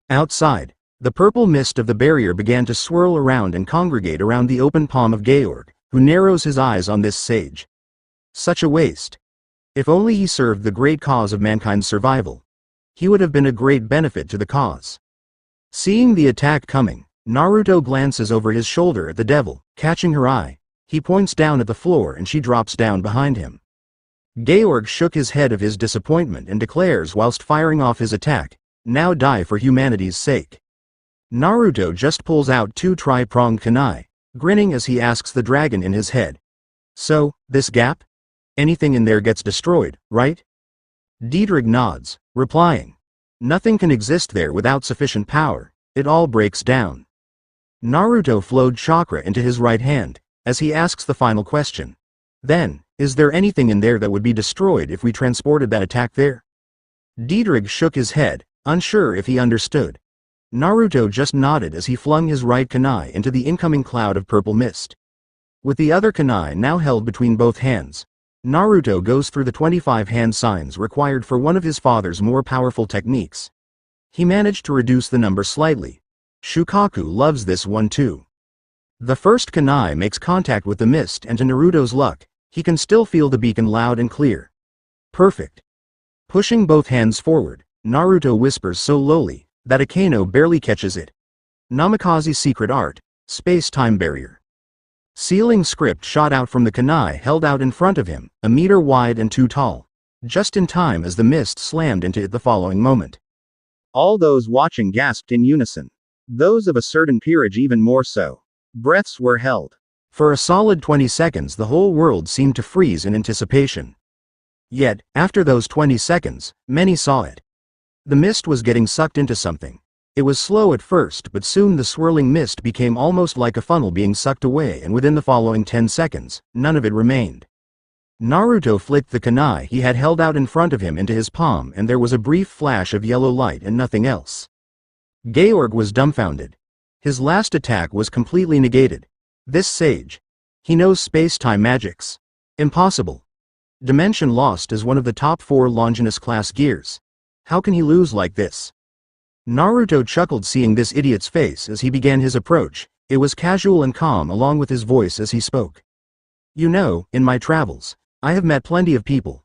Outside, the purple mist of the barrier began to swirl around and congregate around the open palm of Georg, who narrows his eyes on this sage. Such a waste. If only he served the great cause of mankind's survival. He would have been a great benefit to the cause. Seeing the attack coming, Naruto glances over his shoulder at the devil, catching her eye. He points down at the floor and she drops down behind him. Georg shook his head of his disappointment and declares whilst firing off his attack, now die for humanity's sake. Naruto just pulls out 2 tri-pronged kunai, grinning as he asks the dragon in his head. So, this gap? Anything in there gets destroyed, right? Dietrich nods, replying. Nothing can exist there without sufficient power, it all breaks down. Naruto flowed chakra into his right hand, as he asks the final question. Then, is there anything in there that would be destroyed if we transported that attack there? Dietrich shook his head, unsure if he understood. Naruto just nodded as he flung his right kunai into the incoming cloud of purple mist. With the other kunai now held between both hands, Naruto goes through the 25 hand signs required for one of his father's more powerful techniques. He managed to reduce the number slightly. Shukaku loves this one too. The first kunai makes contact with the mist, and to Naruto's luck, he can still feel the beacon loud and clear. Perfect. Pushing both hands forward, Naruto whispers so lowly that Akeno barely catches it. Namikaze's secret art, space-time barrier. Sealing script shot out from the kunai held out in front of him, a meter wide and 2 tall. Just in time as the mist slammed into it the following moment. All those watching gasped in unison. Those of a certain peerage even more so. Breaths were held. For a solid 20 seconds the whole world seemed to freeze in anticipation. Yet, after those 20 seconds, many saw it. The mist was getting sucked into something. It was slow at first, but soon the swirling mist became almost like a funnel being sucked away, and within the following 10 seconds, none of it remained. Naruto flicked the kunai he had held out in front of him into his palm, and there was a brief flash of yellow light and nothing else. Georg was dumbfounded. His last attack was completely negated. This sage. He knows space-time magics. Impossible. Dimension Lost is one of the top 4 Longinus class gears. How can he lose like this? Naruto chuckled seeing this idiot's face as he began his approach. It was casual and calm along with his voice as he spoke. You know, in my travels, I have met plenty of people.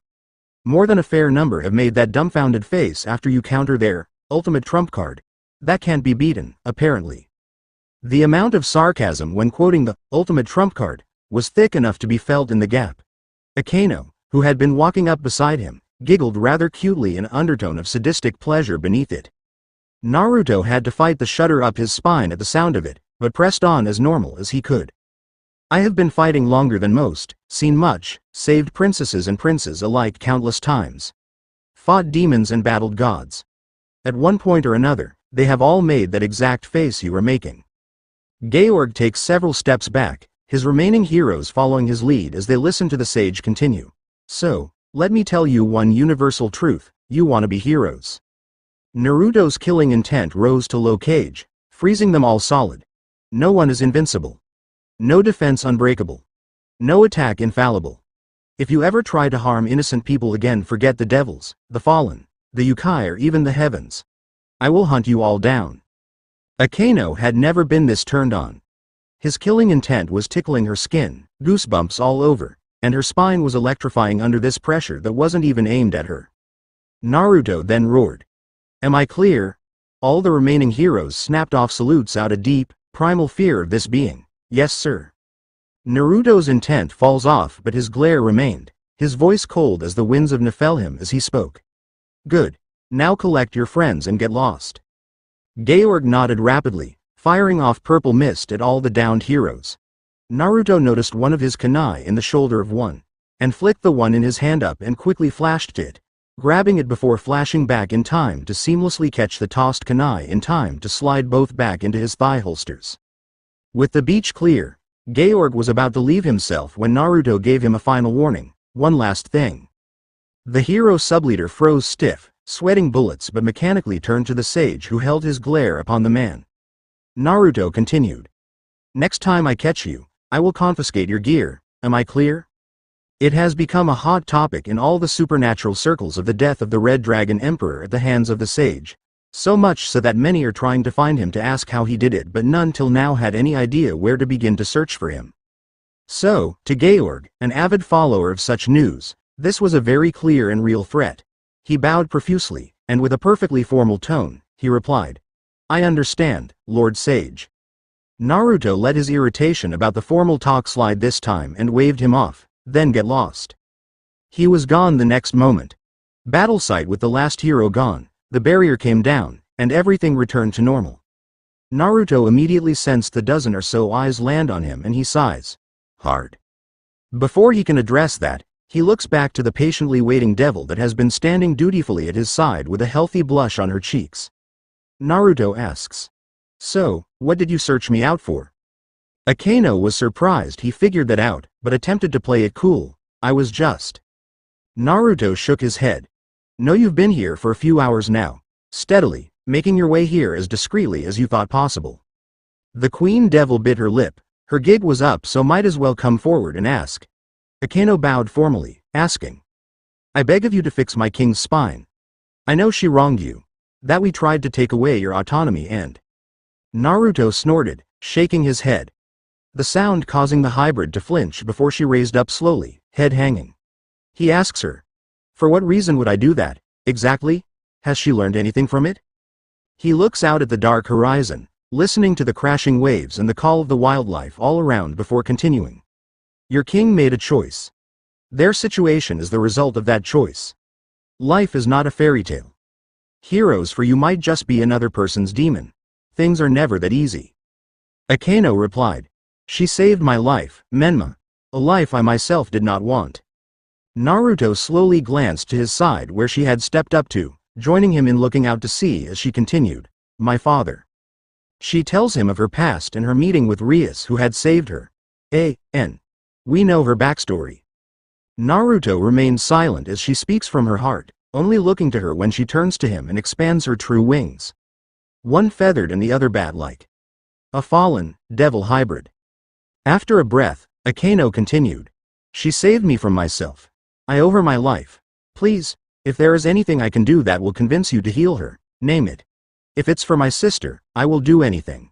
More than a fair number have made that dumbfounded face after you counter their ultimate trump card. That can't be beaten, apparently. The amount of sarcasm when quoting the ultimate trump card was thick enough to be felt in the gap. Akeno, who had been walking up beside him, giggled rather cutely, an undertone of sadistic pleasure beneath it. Naruto had to fight the shudder up his spine at the sound of it, but pressed on as normal as he could. I have been fighting longer than most, seen much, saved princesses and princes alike countless times. Fought demons and battled gods. At one point or another, they have all made that exact face you are making. Georg takes several steps back, his remaining heroes following his lead as they listen to the sage continue. So, let me tell you one universal truth, you wanna be heroes. Naruto's killing intent rose to low gauge, freezing them all solid. No one is invincible. No defense unbreakable. No attack infallible. If you ever try to harm innocent people again, forget the devils, the fallen, the yokai, or even the heavens. I will hunt you all down. Akeno had never been this turned on. His killing intent was tickling her skin, goosebumps all over, and her spine was electrifying under this pressure that wasn't even aimed at her. Naruto then roared. Am I clear? All the remaining heroes snapped off salutes out of deep, primal fear of this being. Yes, sir. Naruto's intent falls off, but his glare remained, his voice cold as the winds of Niflheim as he spoke. Good. Now collect your friends and get lost. Georg nodded rapidly, firing off purple mist at all the downed heroes. Naruto noticed one of his kunai in the shoulder of one, and flicked the one in his hand up and quickly flashed it, grabbing it before flashing back in time to seamlessly catch the tossed kunai in time to slide both back into his thigh holsters. With the beach clear, Georg was about to leave himself when Naruto gave him a final warning, one last thing. The hero subleader froze stiff, sweating bullets, but mechanically turned to the sage who held his glare upon the man. Naruto continued. Next time I catch you, I will confiscate your gear, am I clear? It has become a hot topic in all the supernatural circles of the death of the Red Dragon Emperor at the hands of the sage. So much so that many are trying to find him to ask how he did it, but none till now had any idea where to begin to search for him. So, to Georg, an avid follower of such news, this was a very clear and real threat. He bowed profusely, and with a perfectly formal tone, he replied. I understand, Lord Sage. Naruto let his irritation about the formal talk slide this time and waved him off. Then get lost. He was gone the next moment. Battle site with the last hero gone, the barrier came down, and everything returned to normal. Naruto immediately sensed the dozen or so eyes land on him and he sighs. Hard. Before he can address that, he looks back to the patiently waiting devil that has been standing dutifully at his side with a healthy blush on her cheeks. Naruto asks. So, what did you search me out for? Akeno was surprised he figured that out, but attempted to play it cool. I was just. Naruto shook his head. No, you've been here for a few hours now, steadily, making your way here as discreetly as you thought possible. The queen devil bit her lip. Her gig was up, so might as well come forward and ask. Akeno bowed formally, asking. I beg of you to fix my king's spine. I know she wronged you. That we tried to take away your autonomy and. Naruto snorted, shaking his head. The sound causing the hybrid to flinch before she raised up slowly, head hanging. He asks her. For what reason would I do that, exactly? Has she learned anything from it? He looks out at the dark horizon, listening to the crashing waves and the call of the wildlife all around before continuing. Your king made a choice. Their situation is the result of that choice. Life is not a fairy tale. Heroes for you might just be another person's demon. Things are never that easy. Akeno replied. She saved my life, Menma. A life I myself did not want. Naruto slowly glanced to his side where she had stepped up to, joining him in looking out to sea as she continued. My father. She tells him of her past and her meeting with Rias who had saved her. We know her backstory. Naruto remains silent as she speaks from her heart, only looking to her when she turns to him and expands her true wings. One feathered and the other bat-like. A fallen, devil hybrid. After a breath, Akeno continued. She saved me from myself. I owe her my life. Please, if there is anything I can do that will convince you to heal her, name it. If it's for my sister, I will do anything.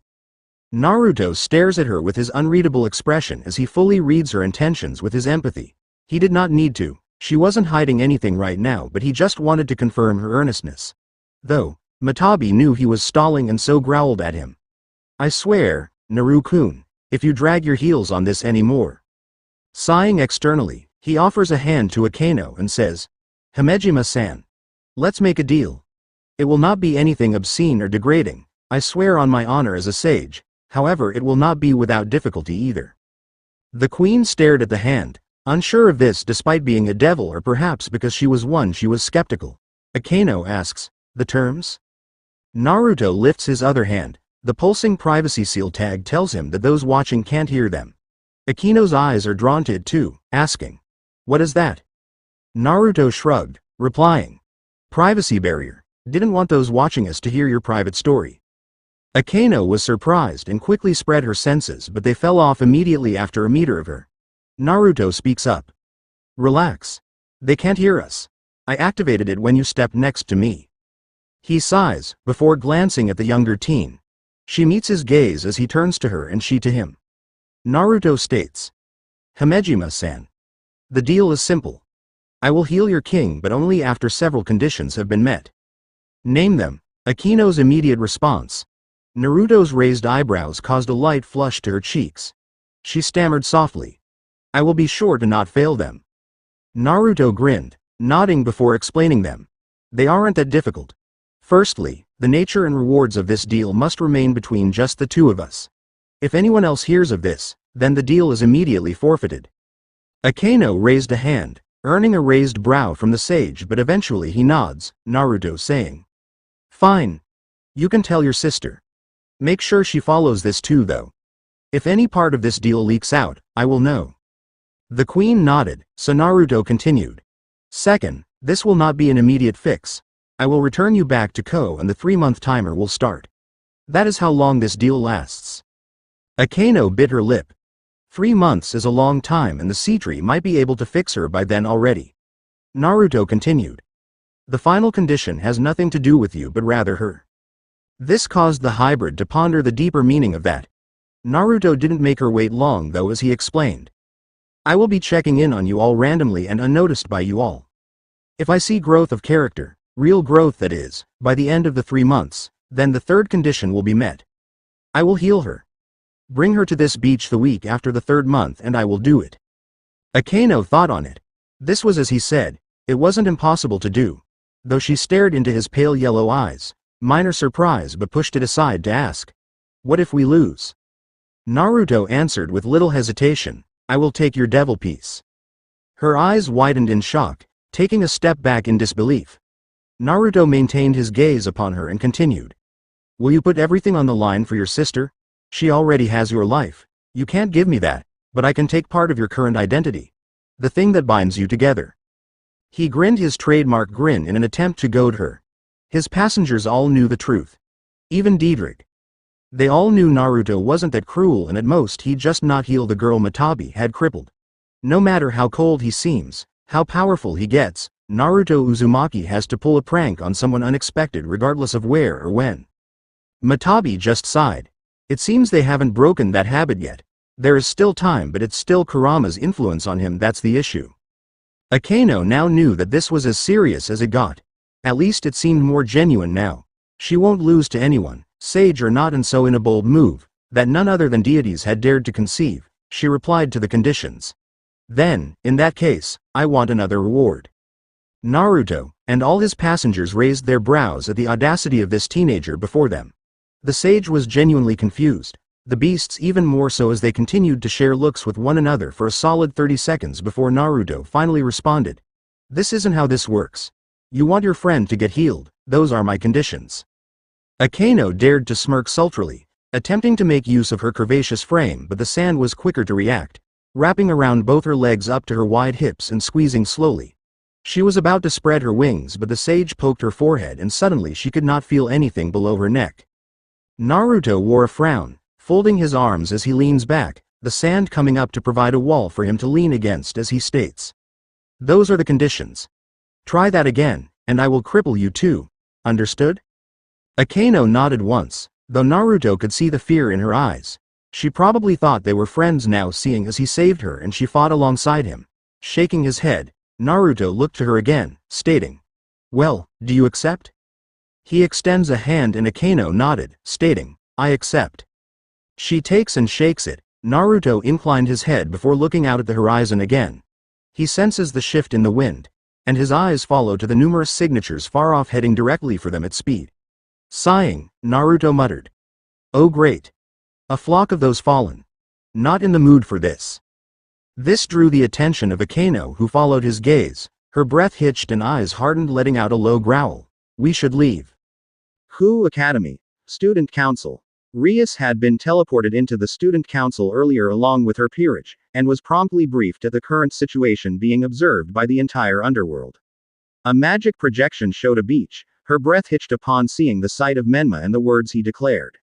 Naruto stares at her with his unreadable expression as he fully reads her intentions with his empathy. He did not need to. She wasn't hiding anything right now, but he just wanted to confirm her earnestness. Though, Matabi knew he was stalling and so growled at him. I swear, Naru-kun, if you drag your heels on this anymore. Sighing externally, he offers a hand to Akeno and says, Himejima-san. Let's make a deal. It will not be anything obscene or degrading, I swear on my honor as a sage, however it will not be without difficulty either. The queen stared at the hand, unsure of this despite being a devil or perhaps because she was skeptical. Akeno asks, the terms? Naruto lifts his other hand. The pulsing privacy seal tag tells him that those watching can't hear them. Akeno's eyes are drawn to it too, asking, what is that? Naruto shrugged, replying, privacy barrier. Didn't want those watching us to hear your private story. Akeno was surprised and quickly spread her senses, but they fell off immediately after a meter of her. Naruto speaks up. Relax. They can't hear us. I activated it when you stepped next to me. He sighs, before glancing at the younger teen. She meets his gaze as he turns to her and she to him. Naruto states, Himejima-san. The deal is simple. I will heal your king but only after several conditions have been met. Name them. Akeno's immediate response. Naruto's raised eyebrows caused a light flush to her cheeks. She stammered softly. I will be sure to not fail them. Naruto grinned, nodding before explaining them. They aren't that difficult. Firstly, the nature and rewards of this deal must remain between just the two of us. If anyone else hears of this, then the deal is immediately forfeited. Akeno raised a hand, earning a raised brow from the sage, but eventually he nods, Naruto saying, fine. You can tell your sister. Make sure she follows this too though. If any part of this deal leaks out, I will know. The queen nodded, so Naruto continued. Second, this will not be an immediate fix. I will return you back to Ko and the 3-month timer will start. That is how long this deal lasts. Akeno bit her lip. 3 months is a long time and the sea tree might be able to fix her by then already. Naruto continued. The final condition has nothing to do with you but rather her. This caused the hybrid to ponder the deeper meaning of that. Naruto didn't make her wait long though as he explained. I will be checking in on you all randomly and unnoticed by you all. If I see growth of character, real growth that is, by the end of the 3 months, then the third condition will be met. I will heal her. Bring her to this beach the week after the 3rd month and I will do it. Akeno thought on it. This was as he said, it wasn't impossible to do. Though she stared into his pale yellow eyes, minor surprise but pushed it aside to ask. What if we lose? Naruto answered with little hesitation, I will take your devil piece. Her eyes widened in shock, taking a step back in disbelief. Naruto maintained his gaze upon her and continued. Will you put everything on the line for your sister? She already has your life. You can't give me that, but I can take part of your current identity. The thing that binds you together. He grinned his trademark grin in an attempt to goad her. His passengers all knew the truth. Even Diedrich. They all knew Naruto wasn't that cruel and at most he'd just not heal the girl Matabi had crippled. No matter how cold he seems, how powerful he gets, Naruto Uzumaki has to pull a prank on someone unexpected regardless of where or when. Matabi just sighed. It seems they haven't broken that habit yet. There is still time but it's still Kurama's influence on him that's the issue. Akeno now knew that this was as serious as it got. At least it seemed more genuine now. She won't lose to anyone, sage or not, and so in a bold move, that none other than deities had dared to conceive, she replied to the conditions. Then, in that case, I want another reward. Naruto, and all his passengers raised their brows at the audacity of this teenager before them. The sage was genuinely confused, the beasts even more so as they continued to share looks with one another for a solid 30 seconds before Naruto finally responded. This isn't how this works. You want your friend to get healed, those are my conditions. Akeno dared to smirk sultrily, attempting to make use of her curvaceous frame, but the sand was quicker to react, wrapping around both her legs up to her wide hips and squeezing slowly. She was about to spread her wings but the sage poked her forehead and suddenly she could not feel anything below her neck. Naruto wore a frown, folding his arms as he leans back, the sand coming up to provide a wall for him to lean against as he states. Those are the conditions. Try that again, and I will cripple you too. Understood? Akeno nodded once, though Naruto could see the fear in her eyes. She probably thought they were friends now, seeing as he saved her and she fought alongside him. Shaking his head, Naruto looked to her again, stating, "Well, do you accept?" He extends a hand and Akeno nodded, stating, "I accept." She takes and shakes it. Naruto inclined his head before looking out at the horizon again. He senses the shift in the wind, and his eyes follow to the numerous signatures far off heading directly for them at speed. Sighing, Naruto muttered, "Oh great. A flock of those fallen. Not in the mood for this." This drew the attention of Akeno, who followed his gaze. Her breath hitched and eyes hardened, letting out a low growl. "We should leave." Who Academy. Student Council. Rias had been teleported into the Student Council earlier along with her peerage, and was promptly briefed at the current situation being observed by the entire underworld. A magic projection showed a beach. Her breath hitched upon seeing the sight of Menma and the words he declared.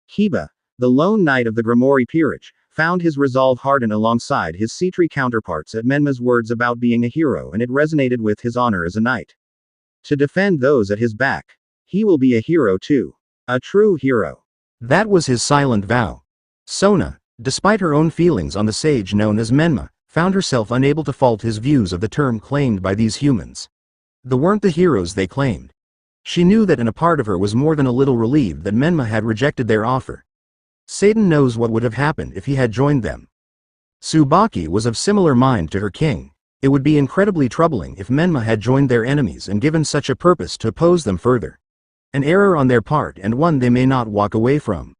Kiba, the lone knight of the Gremory peerage, found his resolve harden alongside his Cetri counterparts at Menma's words about being a hero, and it resonated with his honor as a knight. To defend those at his back. He will be a hero too. A true hero. That was his silent vow. Sona, despite her own feelings on the sage known as Menma, found herself unable to fault his views of the term claimed by these humans. They weren't the heroes they claimed. She knew that, and a part of her was more than a little relieved that Menma had rejected their offer. Satan knows what would have happened if he had joined them. Tsubaki was of similar mind to her king. It would be incredibly troubling if Menma had joined their enemies and given such a purpose to oppose them further. An error on their part, and one they may not walk away from.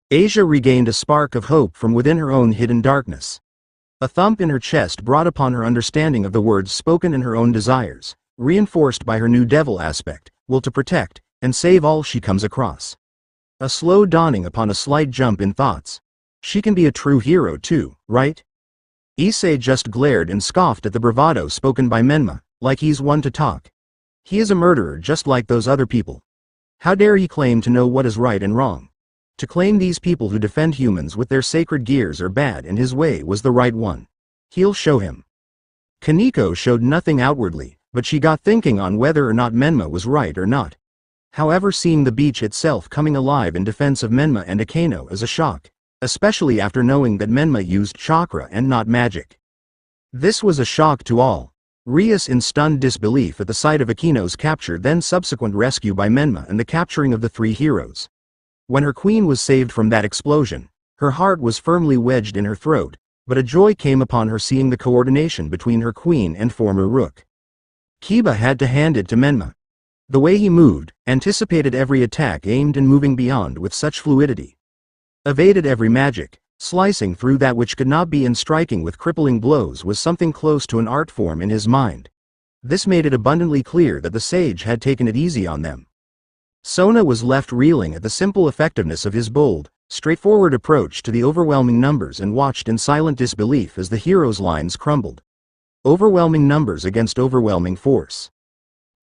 Asia regained a spark of hope from within her own hidden darkness. A thump in her chest brought upon her understanding of the words spoken in her own desires, reinforced by her new devil aspect, will to protect and save all she comes across. A slow dawning upon a slight jump in thoughts. She can be a true hero too, right? Ichiei just glared and scoffed at the bravado spoken by Menma, like he's one to talk. He is a murderer just like those other people. How dare he claim to know what is right and wrong? To claim these people who defend humans with their sacred gears are bad and his way was the right one. He'll show him. Kaneko showed nothing outwardly, but she got thinking on whether or not Menma was right or not. However, seeing the beach itself coming alive in defense of Menma and Akeno is a shock, especially after knowing that Menma used chakra and not magic. This was a shock to all. Rias in stunned disbelief at the sight of Akeno's capture, then subsequent rescue by Menma and the capturing of the three heroes. When her queen was saved from that explosion, her heart was firmly wedged in her throat, but a joy came upon her seeing the coordination between her queen and former rook. Kiba had to hand it to Menma. The way he moved, anticipated every attack aimed and moving beyond with such fluidity. Evaded every magic, slicing through that which could not be, and striking with crippling blows was something close to an art form in his mind. This made it abundantly clear that the sage had taken it easy on them. Sona was left reeling at the simple effectiveness of his bold, straightforward approach to the overwhelming numbers and watched in silent disbelief as the heroes' lines crumbled. Overwhelming numbers against overwhelming force.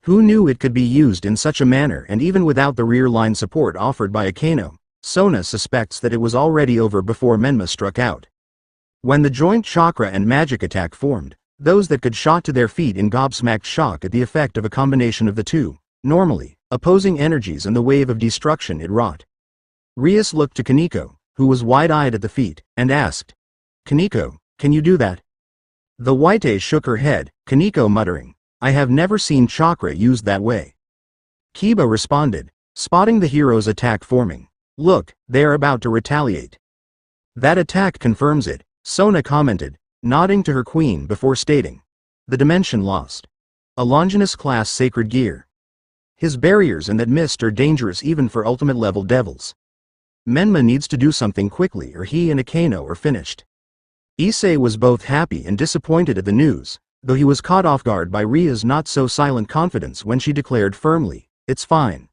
Who knew it could be used in such a manner, and even without the rear line support offered by Akeno, Sona suspects that it was already over before Menma struck out. When the joint chakra and magic attack formed, those that could shot to their feet in gobsmacked shock at the effect of a combination of the two, normally, opposing energies and the wave of destruction it wrought. Rias looked to Kaneko, who was wide-eyed at the feat, and asked, "Kaneko, can you do that?" The White shook her head, Kaneko muttering, "I have never seen chakra used that way." Kiba responded, spotting the hero's attack forming. "Look, they are about to retaliate." "That attack confirms it," Sona commented, nodding to her queen before stating, "The dimension lost. A Longinus class sacred gear. His barriers and that mist are dangerous even for ultimate level devils. Menma needs to do something quickly or he and Akeno are finished." Ichiei was both happy and disappointed at the news, though he was caught off guard by Ria's not-so-silent confidence when she declared firmly, "It's fine."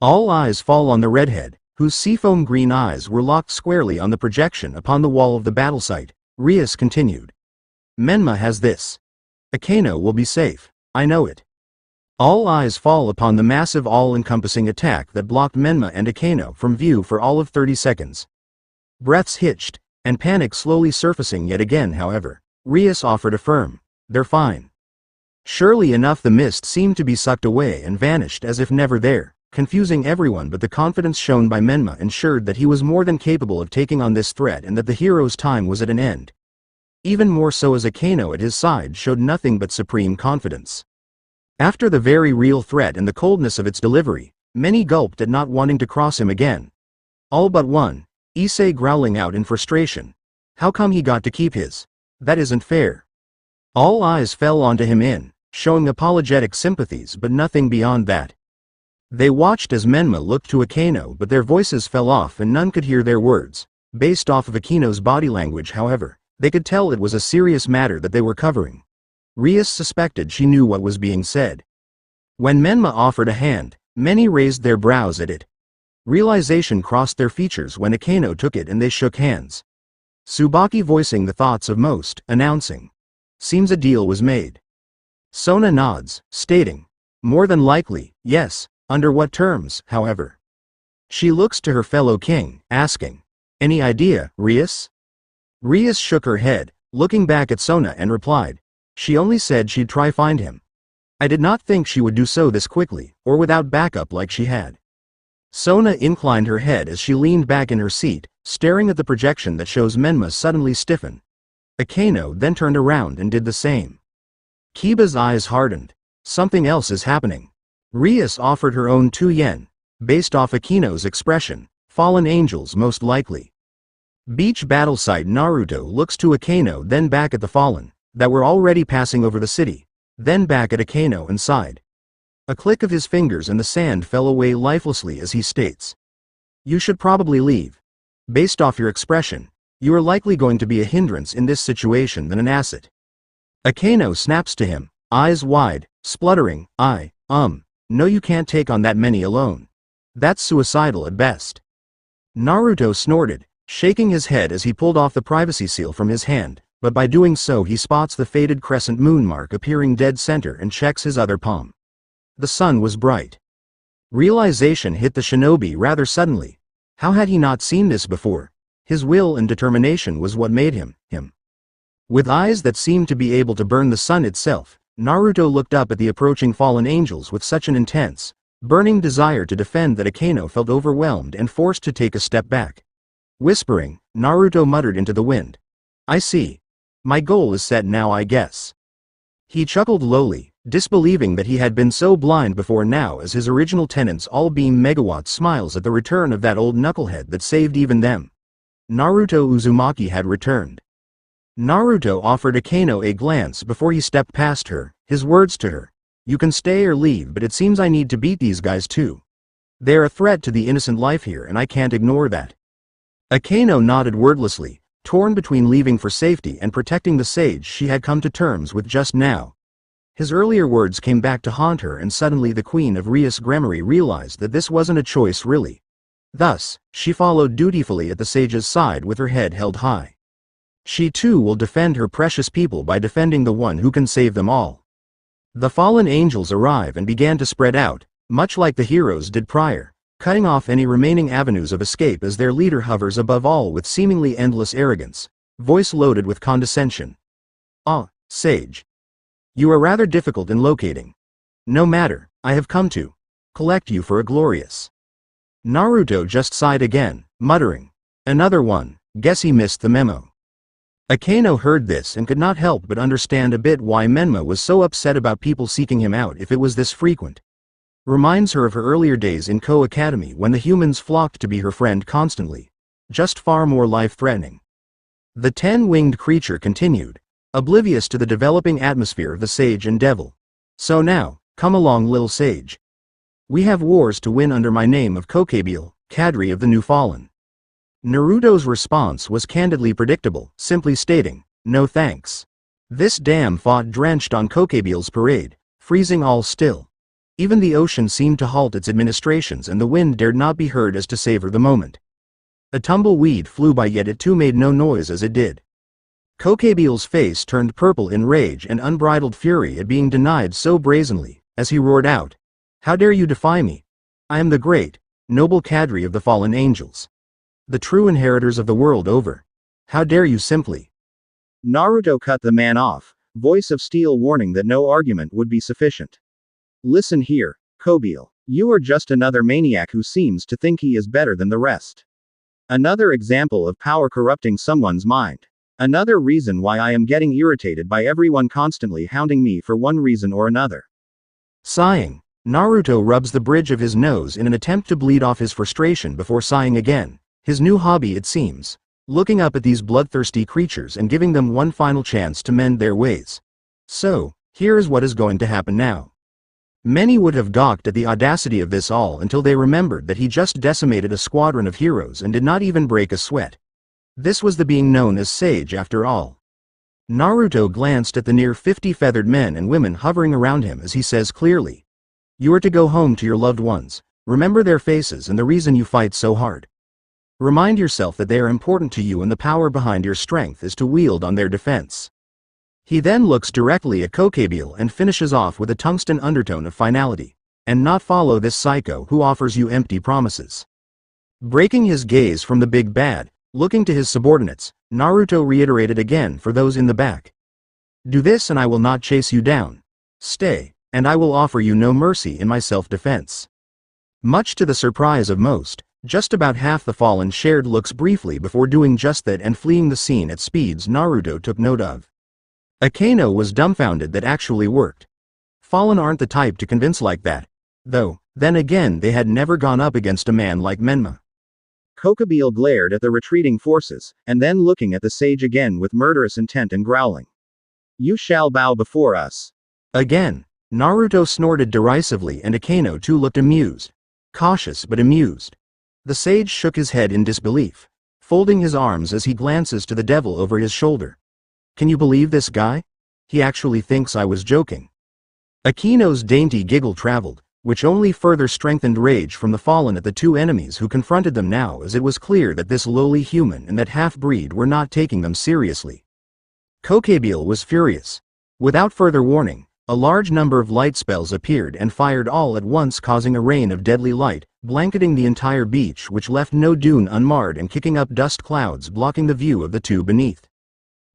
All eyes fall on the redhead, whose seafoam green eyes were locked squarely on the projection upon the wall of the battle site. Rias continued, "Menma has this. Akeno will be safe, I know it." All eyes fall upon the massive all-encompassing attack that blocked Menma and Akeno from view for all of 30 seconds. Breaths hitched, and panic slowly surfacing yet again. However, Rias offered a firm, they're fine. Surely enough, the mist seemed to be sucked away and vanished as if never there, confusing everyone, but the confidence shown by Menma ensured that he was more than capable of taking on this threat and that the hero's time was at an end. Even more so as Akeno at his side showed nothing but supreme confidence. After the very real threat and the coldness of its delivery, many gulped at not wanting to cross him again. All but one, Ichiei growling out in frustration. How come he got to keep his? That isn't fair. All eyes fell onto him showing apologetic sympathies but nothing beyond that. They watched as Menma looked to Akeno, but their voices fell off and none could hear their words. Based off of Akeno's body language, however, they could tell it was a serious matter that they were covering. Rias suspected she knew what was being said. When Menma offered a hand, many raised their brows at it. Realization crossed their features when Akeno took it and they shook hands. Tsubaki voicing the thoughts of most, announcing, "Seems a deal was made." Sona nods, stating, "More than likely, yes. Under what terms, however?" She looks to her fellow king, asking, "Any idea, Rias?" Rias shook her head, looking back at Sona and replied, "She only said she'd try find him. I did not think she would do so this quickly, or without backup like she had." Sona inclined her head as she leaned back in her seat, staring at the projection that shows Menma suddenly stiffen. Akeno then turned around and did the same. Kiba's eyes hardened. Something else is happening. Rias offered her own 2 yen. Based off Akeno's expression, fallen angels most likely. Beach battle site. Naruto looks to Akeno, then back at the fallen, that were already passing over the city, then back at Akeno and sighed. A click of his fingers and the sand fell away lifelessly as he states, "You should probably leave. Based off your expression, you are likely going to be a hindrance in this situation than an asset." Akeno snaps to him, eyes wide, spluttering, "No, you can't take on that many alone. That's suicidal at best." Naruto snorted, shaking his head as he pulled off the privacy seal from his hand, but by doing so he spots the faded crescent moon mark appearing dead center and checks his other palm. The sun was bright. Realization hit the shinobi rather suddenly. How had he not seen this before? His will and determination was what made him. With eyes that seemed to be able to burn the sun itself, Naruto looked up at the approaching fallen angels with such an intense, burning desire to defend that Akeno felt overwhelmed and forced to take a step back. Whispering, Naruto muttered into the wind, "I see. My goal is set now, I guess." He chuckled lowly, disbelieving that he had been so blind before now as his original tenants all beam megawatt smiles at the return of that old knucklehead that saved even them. Naruto Uzumaki had returned. Naruto offered Akeno a glance before he stepped past her, his words to her, "You can stay or leave, but it seems I need to beat these guys too. They're a threat to the innocent life here and I can't ignore that." Akeno nodded wordlessly, torn between leaving for safety and protecting the sage she had come to terms with just now. His earlier words came back to haunt her and suddenly the queen of Rias Gremory realized that this wasn't a choice really. Thus, she followed dutifully at the sage's side with her head held high. She too will defend her precious people by defending the one who can save them all. The fallen angels arrive and began to spread out, much like the heroes did prior, cutting off any remaining avenues of escape as their leader hovers above all with seemingly endless arrogance, voice loaded with condescension. "Ah, sage. You are rather difficult in locating. No matter, I have come to collect you for a glorious." Naruto just sighed again, muttering, "Another one, guess he missed the memo." Akeno heard this and could not help but understand a bit why Menma was so upset about people seeking him out if it was this frequent. Reminds her of her earlier days in Ko Academy when the humans flocked to be her friend constantly. Just far more life-threatening. The 10-winged creature continued, oblivious to the developing atmosphere of the sage and devil. "So now, come along little sage. We have wars to win under my name of Kokebiel, Cadre of the New Fallen." Naruto's response was candidly predictable, simply stating, "No thanks. This dam fought drenched on Kokebiel's parade, freezing all still. Even the ocean seemed to halt its administrations and the wind dared not be heard as to savor the moment. A tumbleweed flew by yet it too made no noise as it did." Kokebiel's face turned purple in rage and unbridled fury at being denied so brazenly, as he roared out, "How dare you defy me? I am the great, noble cadre of the fallen angels. The true inheritors of the world over. How dare you simply..." Naruto cut the man off, voice of steel warning that no argument would be sufficient. Listen here, Kobiel. You are just another maniac who seems to think he is better than the rest. Another example of power corrupting someone's mind. Another reason why I am getting irritated by everyone constantly hounding me for one reason or another. Sighing, Naruto rubs the bridge of his nose in an attempt to bleed off his frustration before sighing again. His new hobby, it seems. Looking up at these bloodthirsty creatures and giving them one final chance to mend their ways. So, here is what is going to happen now. Many would have gawked at the audacity of this all until they remembered that he just decimated a squadron of heroes and did not even break a sweat. This was the being known as Sage after all. Naruto glanced at the near 50 feathered men and women hovering around him as he says clearly. You are to go home to your loved ones, remember their faces and the reason you fight so hard. Remind yourself that they are important to you and the power behind your strength is to wield on their defense. He then looks directly at Kobiel and finishes off with a tungsten undertone of finality. And not follow this psycho who offers you empty promises. Breaking his gaze from the big bad, looking to his subordinates, Naruto reiterated again for those in the back. Do this and I will not chase you down. Stay, and I will offer you no mercy in my self-defense. Much to the surprise of most, just about half the fallen shared looks briefly before doing just that and fleeing the scene at speeds Naruto took note of. Akainu was dumbfounded that actually worked. Fallen aren't the type to convince like that. Though, then again they had never gone up against a man like Menma. Kobiel glared at the retreating forces, and then looking at the sage again with murderous intent and growling. You shall bow before us. Again, Naruto snorted derisively and Akainu too looked amused. Cautious but amused. The sage shook his head in disbelief, folding his arms as he glances to the devil over his shoulder. Can you believe this guy? He actually thinks I was joking. Akinu's dainty giggle traveled, which only further strengthened rage from the fallen at the two enemies who confronted them now as it was clear that this lowly human and that half-breed were not taking them seriously. Kobiel was furious. Without further warning, a large number of light spells appeared and fired all at once causing a rain of deadly light, blanketing the entire beach which left no dune unmarred and kicking up dust clouds blocking the view of the two beneath.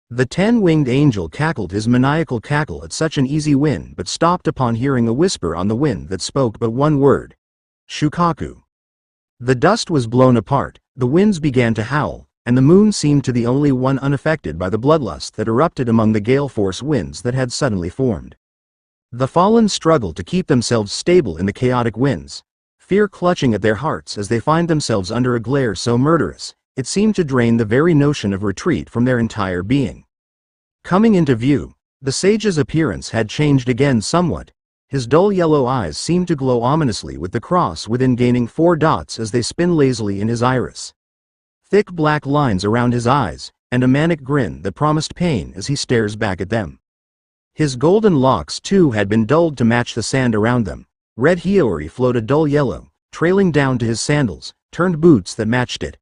The 10-winged angel cackled his maniacal cackle at such an easy win but stopped upon hearing a whisper on the wind that spoke but one word. Shukaku. The dust was blown apart, the winds began to howl, and the moon seemed to the only one unaffected by the bloodlust that erupted among the gale force winds that had suddenly formed. The fallen struggled to keep themselves stable in the chaotic winds, fear clutching at their hearts as they find themselves under a glare so murderous, it seemed to drain the very notion of retreat from their entire being. Coming into view, the sage's appearance had changed again somewhat. His dull yellow eyes seemed to glow ominously with the cross within gaining 4 dots as they spin lazily in his iris. Thick black lines around his eyes, and a manic grin that promised pain as he stares back at them. His golden locks too had been dulled to match the sand around them. Red hiyori flowed a dull yellow, trailing down to his sandals, turned boots that matched it.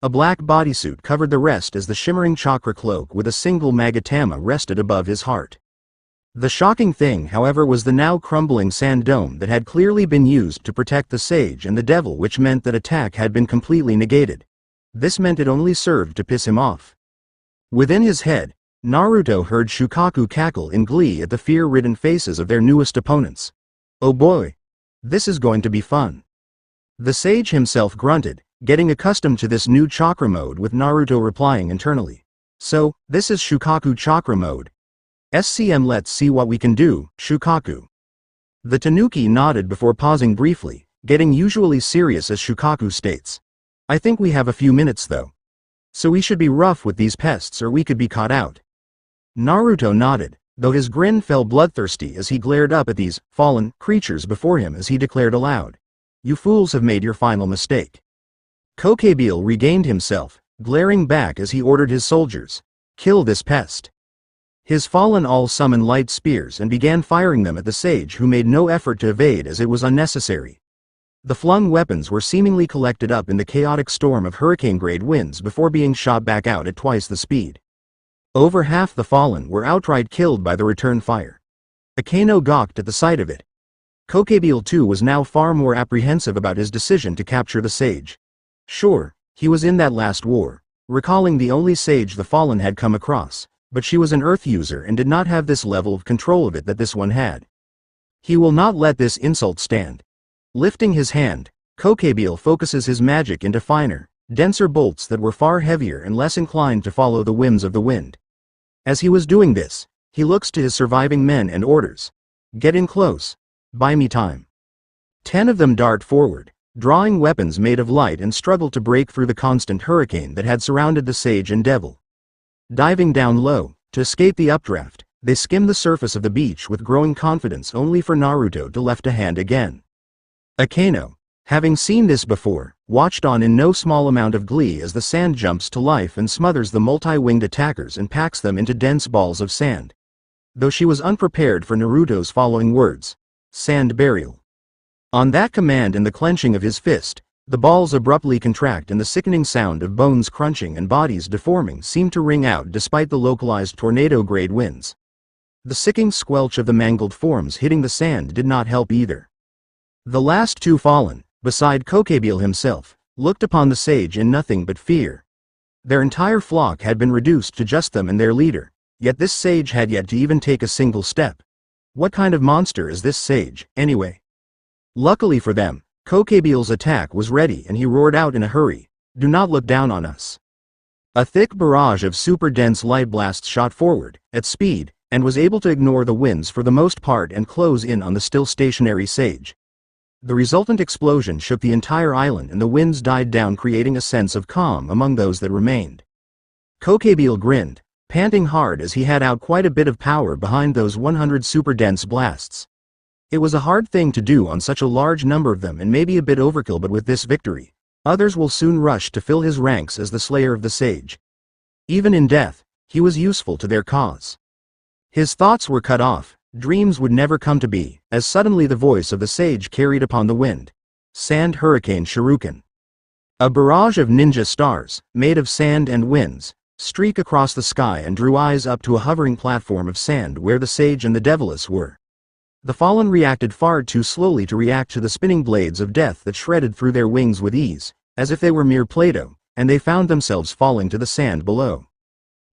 A black bodysuit covered the rest as the shimmering chakra cloak with a single magatama rested above his heart. The shocking thing, however, was the now crumbling sand dome that had clearly been used to protect the sage and the devil, which meant that attack had been completely negated. This meant it only served to piss him off. Within his head, Naruto heard Shukaku cackle in glee at the fear-ridden faces of their newest opponents. Oh boy! This is going to be fun. The sage himself grunted, getting accustomed to this new chakra mode, with Naruto replying internally. So, this is Shukaku chakra mode. SCM, let's see what we can do, Shukaku. The tanuki nodded before pausing briefly, getting usually serious as Shukaku states. I think we have a few minutes though. So we should be rough with these pests or we could be caught out. Naruto nodded, though his grin fell bloodthirsty as he glared up at these fallen creatures before him as he declared aloud. You fools have made your final mistake. Kobiel regained himself, glaring back as he ordered his soldiers. Kill this pest. His fallen all summoned light spears and began firing them at the sage, who made no effort to evade as it was unnecessary. The flung weapons were seemingly collected up in the chaotic storm of hurricane-grade winds before being shot back out at twice the speed. Over half the fallen were outright killed by the return fire. Akainu gawked at the sight of it. Kobiel too was now far more apprehensive about his decision to capture the sage. Sure, he was in that last war, recalling the only sage the fallen had come across, but she was an earth user and did not have this level of control of it that this one had. He will not let this insult stand. Lifting his hand, Kokebile focuses his magic into finer, denser bolts that were far heavier and less inclined to follow the whims of the wind. As he was doing this, he looks to his surviving men and orders. Get in close. Buy me time. 10 of them dart forward, drawing weapons made of light and struggle to break through the constant hurricane that had surrounded the sage and devil. Diving down low, to escape the updraft, they skim the surface of the beach with growing confidence only for Naruto to lift a hand again. Akeno, having seen this before, watched on in no small amount of glee as the sand jumps to life and smothers the multi-winged attackers and packs them into dense balls of sand. Though she was unprepared for Naruto's following words. Sand burial. On that command and the clenching of his fist, the balls abruptly contract and the sickening sound of bones crunching and bodies deforming seemed to ring out despite the localized tornado-grade winds. The sicking squelch of the mangled forms hitting the sand did not help either. The last 2 fallen, beside Kokebile himself, looked upon the sage in nothing but fear. Their entire flock had been reduced to just them and their leader, yet this sage had yet to even take a single step. What kind of monster is this sage, anyway? Luckily for them, Kokebile's attack was ready and he roared out in a hurry, "Do not look down on us." A thick barrage of super dense light blasts shot forward, at speed, and was able to ignore the winds for the most part and close in on the still stationary sage. The resultant explosion shook the entire island and the winds died down, creating a sense of calm among those that remained. Kokebile grinned, panting hard as he had out quite a bit of power behind those 100 super dense blasts. It was a hard thing to do on such a large number of them and maybe a bit overkill, but with this victory, others will soon rush to fill his ranks as the slayer of the sage. Even in death, he was useful to their cause. His thoughts were cut off, dreams would never come to be, as suddenly the voice of the sage carried upon the wind. Sand Hurricane Shuriken. A barrage of ninja stars, made of sand and winds, streak across the sky and drew eyes up to a hovering platform of sand where the sage and the deviless were. The fallen reacted far too slowly to react to the spinning blades of death that shredded through their wings with ease, as if they were mere Play-Doh, and they found themselves falling to the sand below.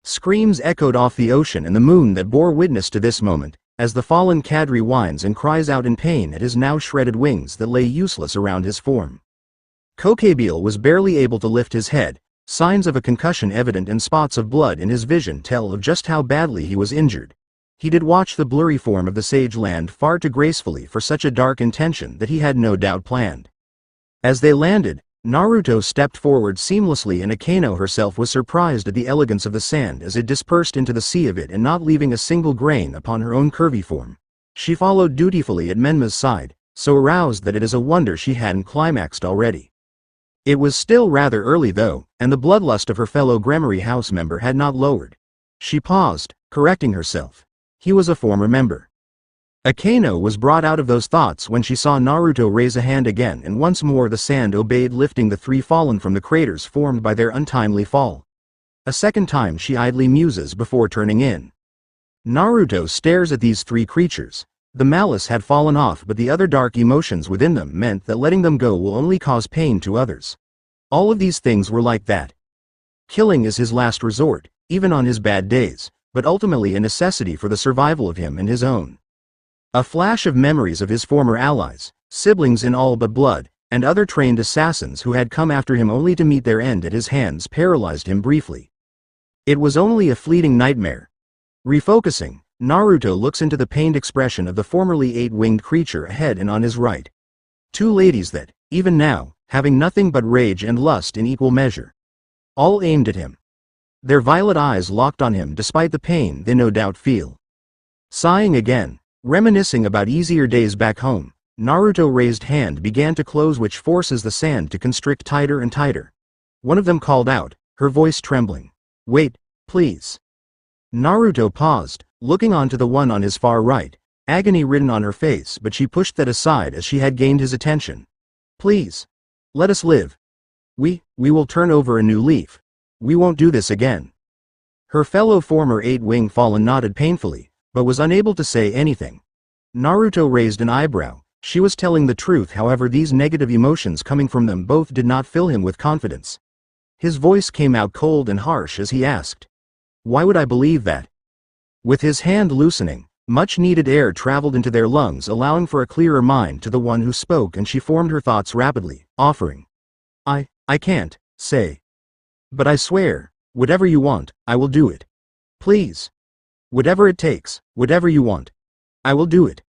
Screams echoed off the ocean and the moon that bore witness to this moment, as the fallen Kadri whines and cries out in pain at his now shredded wings that lay useless around his form. Kokebile was barely able to lift his head, signs of a concussion evident and spots of blood in his vision tell of just how badly he was injured. He did watch the blurry form of the sage land far too gracefully for such a dark intention that he had no doubt planned. As they landed, Naruto stepped forward seamlessly and Akeno herself was surprised at the elegance of the sand as it dispersed into the sea of it and not leaving a single grain upon her own curvy form. She followed dutifully at Menma's side, so aroused that it is a wonder she hadn't climaxed already. It was still rather early though, and the bloodlust of her fellow Gremory house member had not lowered. She paused, correcting herself. He was a former member. Akeno was brought out of those thoughts when she saw Naruto raise a hand again and once more the sand obeyed, lifting the 3 fallen from the craters formed by their untimely fall. A second time she idly muses before turning in. Naruto stares at these 3 creatures. The malice had fallen off, but the other dark emotions within them meant that letting them go will only cause pain to others. All of these things were like that. Killing is his last resort, even on his bad days, but ultimately a necessity for the survival of him and his own. A flash of memories of his former allies, siblings in all but blood, and other trained assassins who had come after him only to meet their end at his hands paralyzed him briefly. It was only a fleeting nightmare. Refocusing, Naruto looks into the pained expression of the formerly 8-winged creature ahead and on his right. 2 ladies that, even now, having nothing but rage and lust in equal measure. All aimed at him. Their violet eyes locked on him despite the pain they no doubt feel. Sighing again, reminiscing about easier days back home, Naruto raised hand began to close, which forces the sand to constrict tighter and tighter. One of them called out, her voice trembling. "Wait, please." Naruto paused, looking on to the one on his far right, agony written on her face, but she pushed that aside as she had gained his attention. "Please. Let us live. We will turn over a new leaf. We won't do this again." Her fellow former 8-wing fallen nodded painfully, but was unable to say anything. Naruto raised an eyebrow. She was telling the truth, however these negative emotions coming from them both did not fill him with confidence. His voice came out cold and harsh as he asked, Why would I believe that? With his hand loosening, much needed air traveled into their lungs, allowing for a clearer mind to the one who spoke, and she formed her thoughts rapidly, offering. I can't say. But I swear, whatever you want, I will do it. Please. Whatever it takes, whatever you want. I will do it.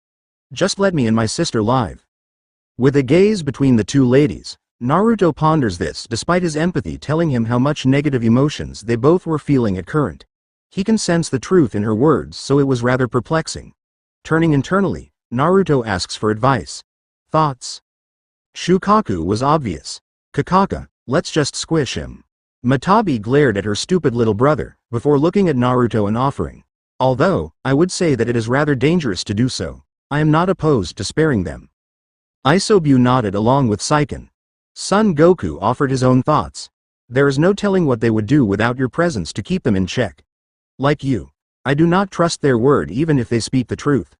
Just let me and my sister live. With a gaze between the two ladies, Naruto ponders this despite his empathy telling him how much negative emotions they both were feeling at current. He can sense the truth in her words, so it was rather perplexing. Turning internally, Naruto asks for advice. Thoughts? Shukaku was obvious. Kakaka, let's just squish him. Matabi glared at her stupid little brother, before looking at Naruto and offering. Although, I would say that it is rather dangerous to do so, I am not opposed to sparing them. Isobu nodded along with Saiken. Son Goku offered his own thoughts. There is no telling what they would do without your presence to keep them in check. Like you, I do not trust their word even if they speak the truth.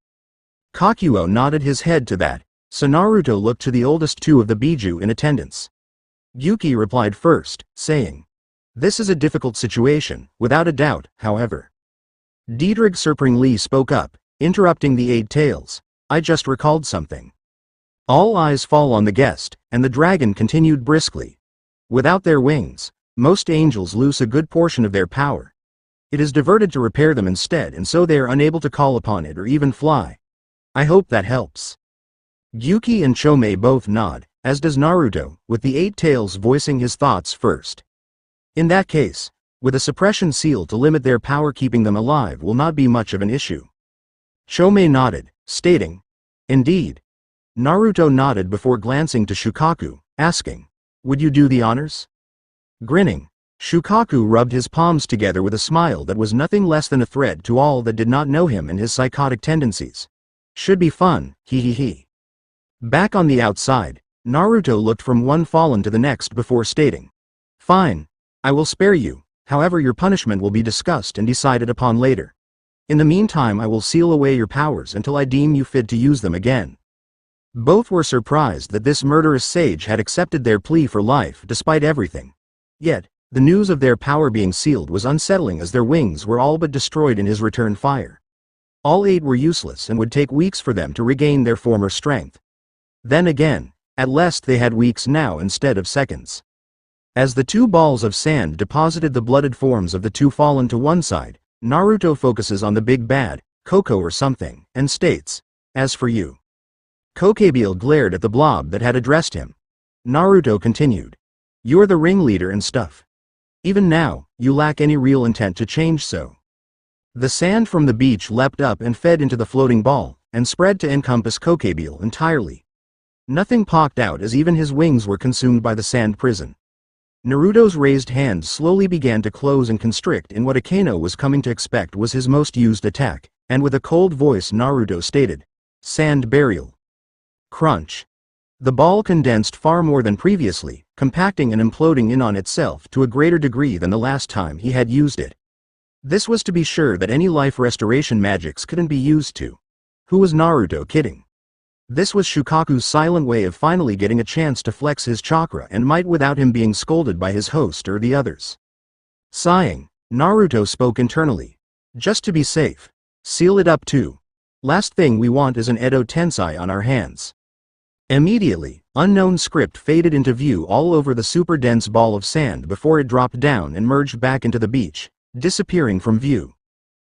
Kakuo nodded his head to that, so Naruto looked to the oldest two of the Bijuu in attendance. Yuki replied first, saying, "This is a difficult situation, without a doubt, however." Diedrich Serpring spoke up, interrupting the Eight Tails. "I just recalled something." All eyes fall on the guest, and the dragon continued briskly. Without their wings, most angels lose a good portion of their power. It is diverted to repair them instead, and so they are unable to call upon it or even fly. I hope that helps. Yuki and Chomei both nod, as does Naruto, with the Eight Tails voicing his thoughts first. In that case, with a suppression seal to limit their power, keeping them alive will not be much of an issue. Chomei nodded, stating, "Indeed." Naruto nodded before glancing to Shukaku, asking, "Would you do the honors?" Grinning, Shukaku rubbed his palms together with a smile that was nothing less than a threat to all that did not know him and his psychotic tendencies. "Should be fun, hee. Back on the outside, Naruto looked from one fallen to the next before stating, "Fine. I will spare you, however your punishment will be discussed and decided upon later. In the meantime I will seal away your powers until I deem you fit to use them again." Both were surprised that this murderous sage had accepted their plea for life despite everything. Yet, the news of their power being sealed was unsettling, as their wings were all but destroyed in his return fire. All 8 were useless and would take weeks for them to regain their former strength. Then again, at least they had weeks now instead of seconds. As the 2 balls of sand deposited the blooded forms of the 2 fallen to one side, Naruto focuses on the big bad, Koko or something, and states, "As for you." Kokabeel glared at the blob that had addressed him. Naruto continued, "You're the ringleader and stuff. Even now, you lack any real intent to change so." The sand from the beach leapt up and fed into the floating ball, and spread to encompass Kokabeel entirely. Nothing popped out, as even his wings were consumed by the sand prison. Naruto's raised hand slowly began to close and constrict in what Akeno was coming to expect was his most used attack, and with a cold voice Naruto stated, "Sand burial." Crunch. The ball condensed far more than previously, compacting and imploding in on itself to a greater degree than the last time he had used it. This was to be sure that any life restoration magics couldn't be used to. Who was Naruto kidding? This was Shukaku's silent way of finally getting a chance to flex his chakra and might without him being scolded by his host or the others. Sighing, Naruto spoke internally. "Just to be safe. Seal it up too. Last thing we want is an Edo Tensei on our hands." Immediately, unknown script faded into view all over the super dense ball of sand before it dropped down and merged back into the beach, disappearing from view.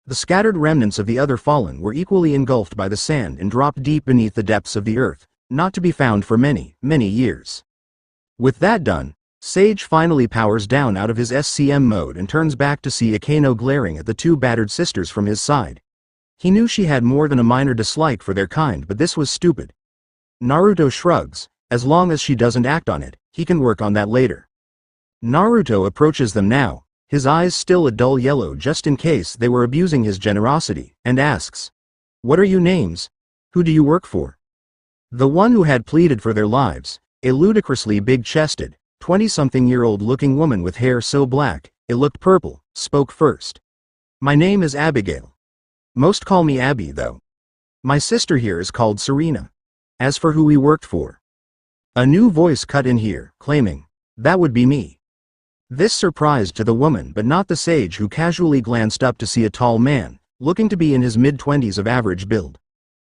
The scattered remnants of the other fallen were equally engulfed by the sand and dropped deep beneath the depths of the earth, not to be found for many years. With that done, Sage finally powers down out of his SCM mode and turns back to see Akeno glaring at the 2 battered sisters from his side. He knew she had more than a minor dislike for their kind, but this was stupid. Naruto shrugs, as long as she doesn't act on it, he can work on that later. Naruto approaches them now, his eyes still a dull yellow just in case they were abusing his generosity, and asks, "What are your names? Who do you work for?" The one who had pleaded for their lives, a ludicrously big-chested, 20-something-year-old looking woman with hair so black, it looked purple, spoke first. "My name is Abigail. Most call me Abby though. My sister here is called Serena. As for who we worked for." A new voice cut in here, claiming, "That would be me." This surprised to the woman but not the sage, who casually glanced up to see a tall man, looking to be in his mid-20s of average build.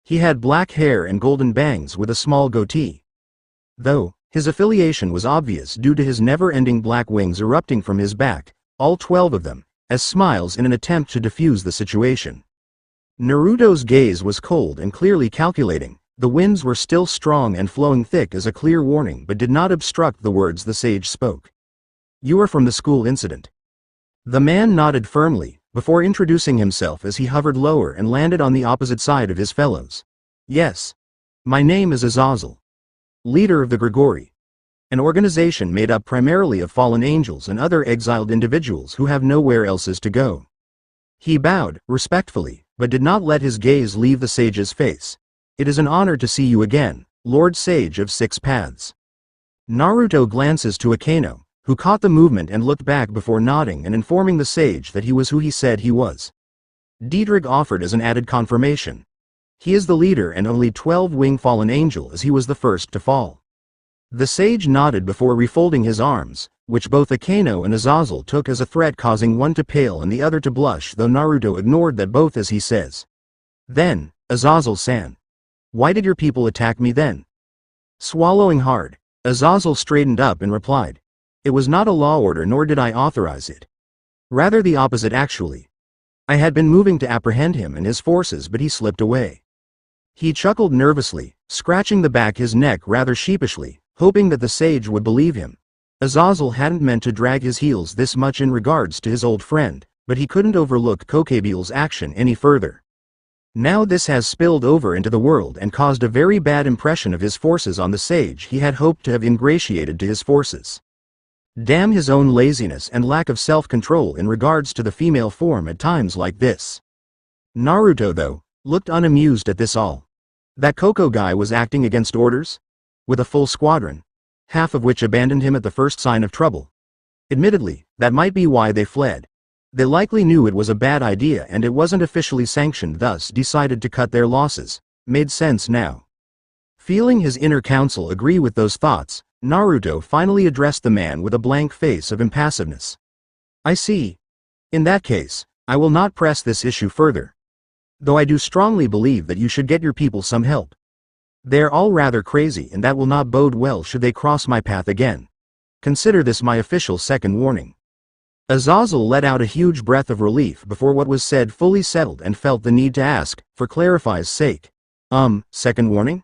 He had black hair and golden bangs with a small goatee. Though his affiliation was obvious due to his never-ending black wings erupting from his back, all 12 of them, as smiles in an attempt to diffuse the situation. Naruto's gaze was cold and clearly calculating. The winds were still strong and flowing thick as a clear warning but did not obstruct the words the sage spoke. "You are from the school incident." The man nodded firmly, before introducing himself as he hovered lower and landed on the opposite side of his fellows. "Yes. My name is Azazel, leader of the Gremory, an organization made up primarily of fallen angels and other exiled individuals who have nowhere else to go." He bowed, respectfully, but did not let his gaze leave the sage's face. "It is an honor to see you again, Lord Sage of Six Paths." Naruto glances to Akeno, who caught the movement and looked back before nodding and informing the sage that he was who he said he was. Diedrich offered as an added confirmation. "He is the leader and only 12-wing fallen angel, as he was the first to fall." The sage nodded before refolding his arms, which both Akeno and Azazel took as a threat, causing one to pale and the other to blush, though Naruto ignored that both as he says. "Then, Azazel-san, why did your people attack me then?" Swallowing hard, Azazel straightened up and replied, "It was not a law order, nor did I authorize it. Rather the opposite, actually. I had been moving to apprehend him and his forces, but he slipped away." He chuckled nervously, scratching the back of his neck rather sheepishly, hoping that the sage would believe him. Azazel hadn't meant to drag his heels this much in regards to his old friend, but he couldn't overlook Kokebiel's action any further. Now this has spilled over into the world and caused a very bad impression of his forces on the sage he had hoped to have ingratiated to his forces. Damn his own laziness and lack of self-control in regards to the female form at times like this. Naruto, though, looked unamused at this all. That Koko guy was acting against orders? With a full squadron, half of which abandoned him at the first sign of trouble. Admittedly, that might be why they fled. They likely knew it was a bad idea and it wasn't officially sanctioned, thus decided to cut their losses. Made sense now. Feeling his inner counsel agree with those thoughts, Naruto finally addressed the man with a blank face of impassiveness. "I see. In that case, I will not press this issue further. Though I do strongly believe that you should get your people some help. They're all rather crazy and that will not bode well should they cross my path again. Consider this my official second warning." Azazel let out a huge breath of relief before what was said fully settled and felt the need to ask, for clarify's sake. Second warning?"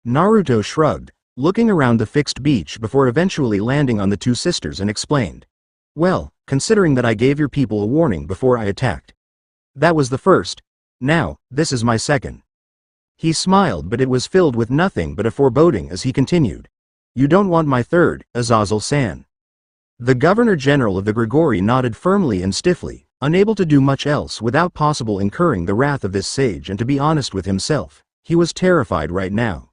Naruto shrugged, looking around the fixed beach before eventually landing on the two sisters, and explained. "Well, considering that I gave your people a warning before I attacked. That was the first. Now, this is my second." He smiled, but it was filled with nothing but a foreboding as he continued. "You don't want my third, Azazel-san." The Governor-General of the Gremory nodded firmly and stiffly, unable to do much else without possible incurring the wrath of this sage, and to be honest with himself, he was terrified right now.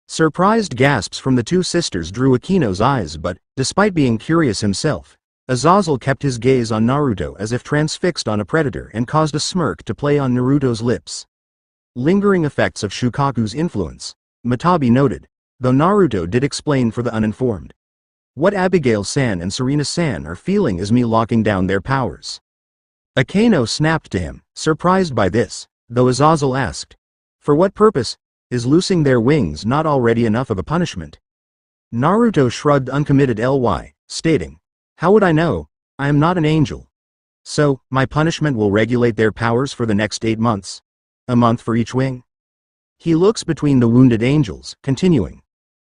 Surprised gasps from the two sisters drew Akino's eyes, but, despite being curious himself, Azazel kept his gaze on Naruto as if transfixed on a predator and caused a smirk to play on Naruto's lips. Lingering effects of Shukaku's influence, Matabi noted, though Naruto did explain for the uninformed. "What Abigail-san and Serena-san are feeling is me locking down their powers." Akeno snapped to him, surprised by this, though Azazel asked, "For what purpose? Is loosing their wings not already enough of a punishment?" Naruto shrugged, uncommitted ly, stating, "How would I know? I am not an angel. So, my punishment will regulate their powers for the next 8 months. A month for each wing." He looks between the wounded angels, continuing,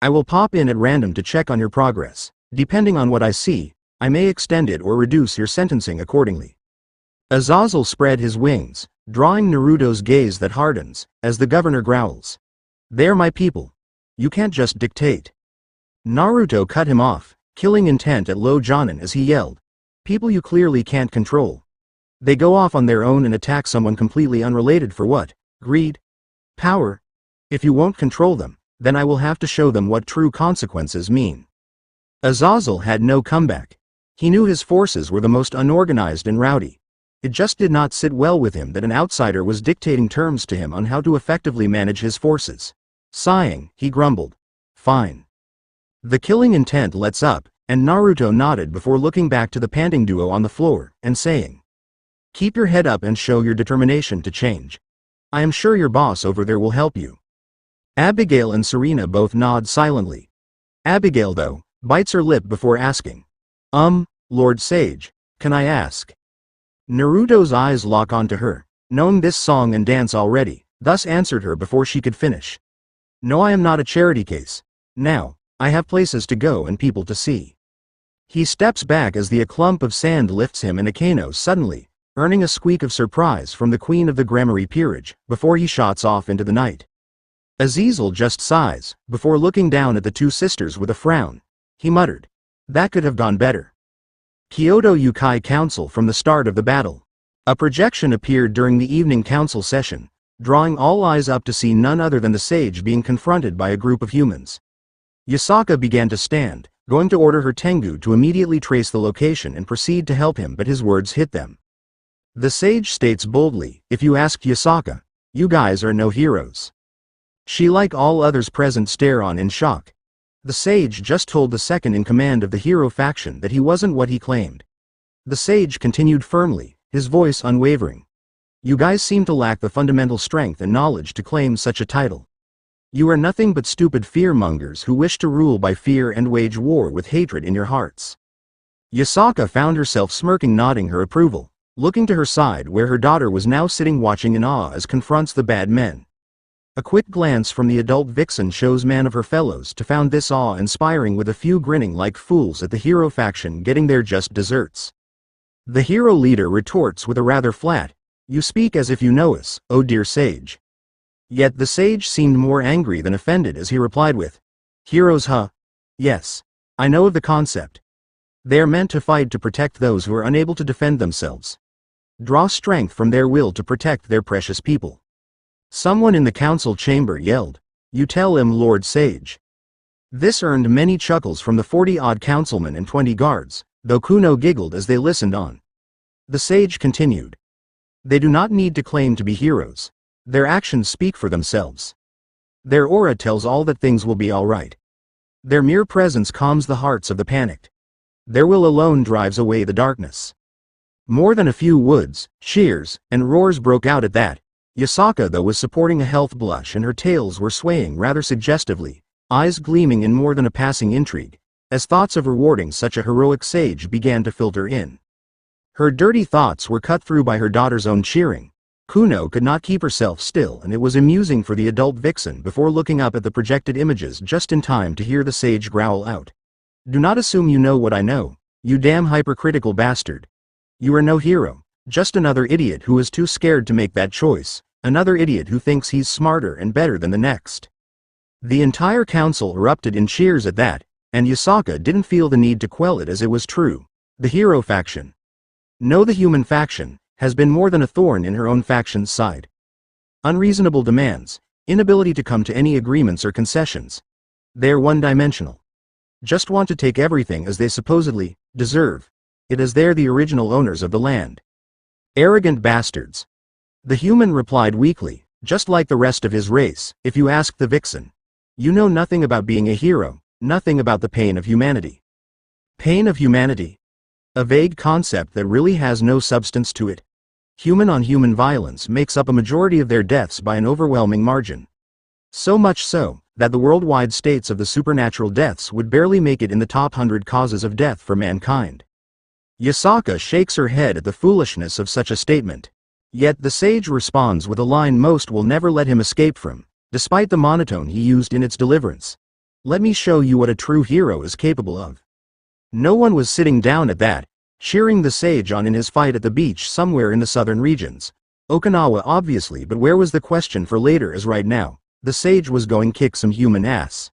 "I will pop in at random to check on your progress. Depending on what I see, I may extend it or reduce your sentencing accordingly." Azazel spread his wings, drawing Naruto's gaze that hardens, as the governor growls, "They're my people. You can't just dictate." Naruto cut him off, killing intent at low Jonin as he yelled, "People you clearly can't control. They go off on their own and attack someone completely unrelated for what? Greed? Power? If you won't control them, then I will have to show them what true consequences mean." Azazel had no comeback. He knew his forces were the most unorganized and rowdy. It just did not sit well with him that an outsider was dictating terms to him on how to effectively manage his forces. Sighing, he grumbled, "Fine." The killing intent lets up, and Naruto nodded before looking back to the panting duo on the floor, and saying, "Keep your head up and show your determination to change. I am sure your boss over there will help you." Abigail and Serena both nod silently. Abigail, though, bites her lip before asking, Lord Sage, can I ask?" Naruto's eyes lock onto her, knowing this song and dance already, thus answered her before she could finish. "No, I am not a charity case. Now, I have places to go and people to see." He steps back as a clump of sand lifts him and Akeno suddenly, earning a squeak of surprise from the Queen of the Gremory peerage, before he shots off into the night. Azazel just sighs, before looking down at the two sisters with a frown. He muttered, "That could have gone better." Kyoto Yukai Council. From the start of the battle, a projection appeared during the evening council session, drawing all eyes up to see none other than the sage being confronted by a group of humans. Yasaka began to stand, going to order her Tengu to immediately trace the location and proceed to help him, but his words hit them. The sage states boldly, "If you ask Yasaka, you guys are no heroes." She, like all others present, stare on in shock. The sage just told the second in command of the hero faction that he wasn't what he claimed. The sage continued firmly, his voice unwavering. "You guys seem to lack the fundamental strength and knowledge to claim such a title. You are nothing but stupid fearmongers who wish to rule by fear and wage war with hatred in your hearts." Yasaka found herself smirking, nodding her approval, looking to her side where her daughter was now sitting watching in awe as confronts the bad men. A quick glance from the adult vixen shows man of her fellows to found this awe-inspiring, with a few grinning like fools at the hero faction getting their just desserts. The hero leader retorts with a rather flat, "You speak as if you know us, oh dear sage." Yet the sage seemed more angry than offended as he replied with, "Heroes, huh? Yes. I know of the concept. They are meant to fight to protect those who are unable to defend themselves. Draw strength from their will to protect their precious people." Someone in the council chamber yelled, "You tell him, Lord Sage." This earned many chuckles from the 40-odd councilmen and 20 guards, though Kuno giggled as they listened on. The sage continued, "They do not need to claim to be heroes. Their actions speak for themselves. Their aura tells all that things will be all right. Their mere presence calms the hearts of the panicked. Their will alone drives away the darkness." More than a few woods, cheers, and roars broke out at that. Yasaka, though, was supporting a health blush and her tails were swaying rather suggestively, eyes gleaming in more than a passing intrigue, as thoughts of rewarding such a heroic sage began to filter in. Her dirty thoughts were cut through by her daughter's own cheering. Kuno could not keep herself still, and it was amusing for the adult vixen before looking up at the projected images just in time to hear the sage growl out, "Do not assume you know what I know, you damn hypercritical bastard. You are no hero. Just another idiot who is too scared to make that choice, another idiot who thinks he's smarter and better than the next." The entire council erupted in cheers at that, and Yasaka didn't feel the need to quell it as it was true. The hero faction, no, the human faction, has been more than a thorn in her own faction's side. Unreasonable demands, inability to come to any agreements or concessions. They're one-dimensional. Just want to take everything as they supposedly deserve it, as they're the original owners of the land. Arrogant bastards. The human replied weakly, just like the rest of his race, "If you ask the vixen, you know nothing about being a hero, nothing about the pain of humanity." Pain of humanity? A vague concept that really has no substance to it. Human-on-human violence makes up a majority of their deaths by an overwhelming margin. So much so, that the worldwide states of the supernatural deaths would barely make it in the top 100 causes of death for mankind. Yasaka shakes her head at the foolishness of such a statement. Yet the sage responds with a line most will never let him escape from, despite the monotone he used in its deliverance. "Let me show you what a true hero is capable of." No one was sitting down at that, cheering the sage on in his fight at the beach somewhere in the southern regions. Okinawa obviously, but where was the question for later, as right now, the sage was going kick some human ass.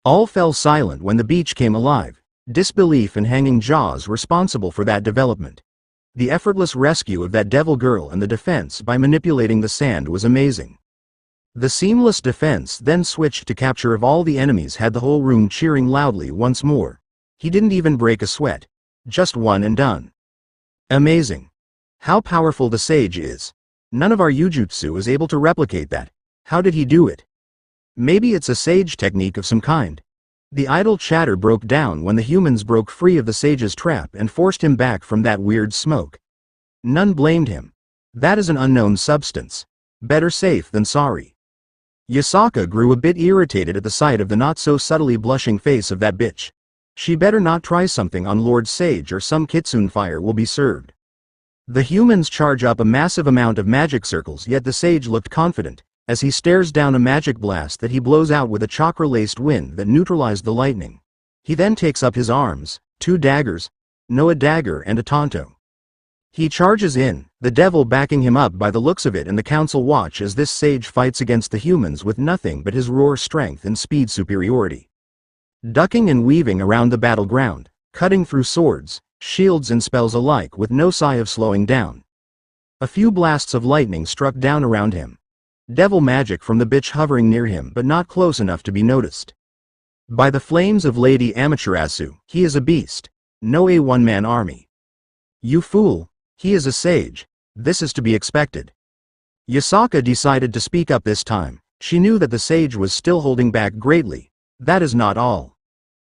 All fell silent when the beach came alive, disbelief and hanging jaws responsible for that development. The effortless rescue of that devil girl and the defense by manipulating the sand was amazing. The seamless defense then switched to capture of all the enemies had the whole room cheering loudly once more. He didn't even break a sweat. Just one and done. Amazing. How powerful the sage is. None of our Yujutsu is able to replicate that. How did he do it? Maybe it's a sage technique of some kind. The idle chatter broke down when the humans broke free of the sage's trap and forced him back from that weird smoke. None blamed him. That is an unknown substance. Better safe than sorry. Yasaka grew a bit irritated at the sight of the not-so-subtly blushing face of that bitch. She better not try something on Lord Sage or some kitsune fire will be served. The humans charge up a massive amount of magic circles, yet the sage looked confident, as he stares down a magic blast that he blows out with a chakra-laced wind that neutralized the lightning. He then takes up his arms, 2 daggers, a dagger and a tanto. He charges in, the devil backing him up by the looks of it, and the council watch as this sage fights against the humans with nothing but his raw strength and speed superiority. Ducking and weaving around the battleground, cutting through swords, shields and spells alike with no sign of slowing down. A few blasts of lightning struck down around him. Devil magic from the bitch hovering near him but not close enough to be noticed. By the flames of Lady Amaterasu, he is a beast. No a one-man army. You fool, he is a sage. This is to be expected. Yasaka decided to speak up this time. She knew that the sage was still holding back greatly. That is not all.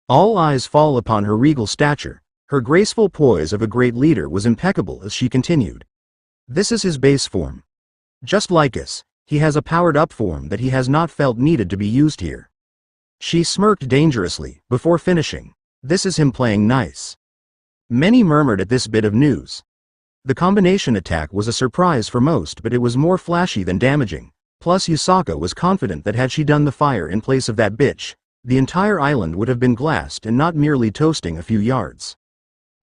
All eyes fall upon her regal stature. Her graceful poise of a great leader was impeccable as she continued. This is his base form. Just like us, he has a powered-up form that he has not felt needed to be used here. She smirked dangerously, before finishing. This is him playing nice. Many murmured at this bit of news. The combination attack was a surprise for most, but it was more flashy than damaging. Plus Yasaka was confident that had she done the fire in place of that bitch, the entire island would have been glassed and not merely toasting a few yards.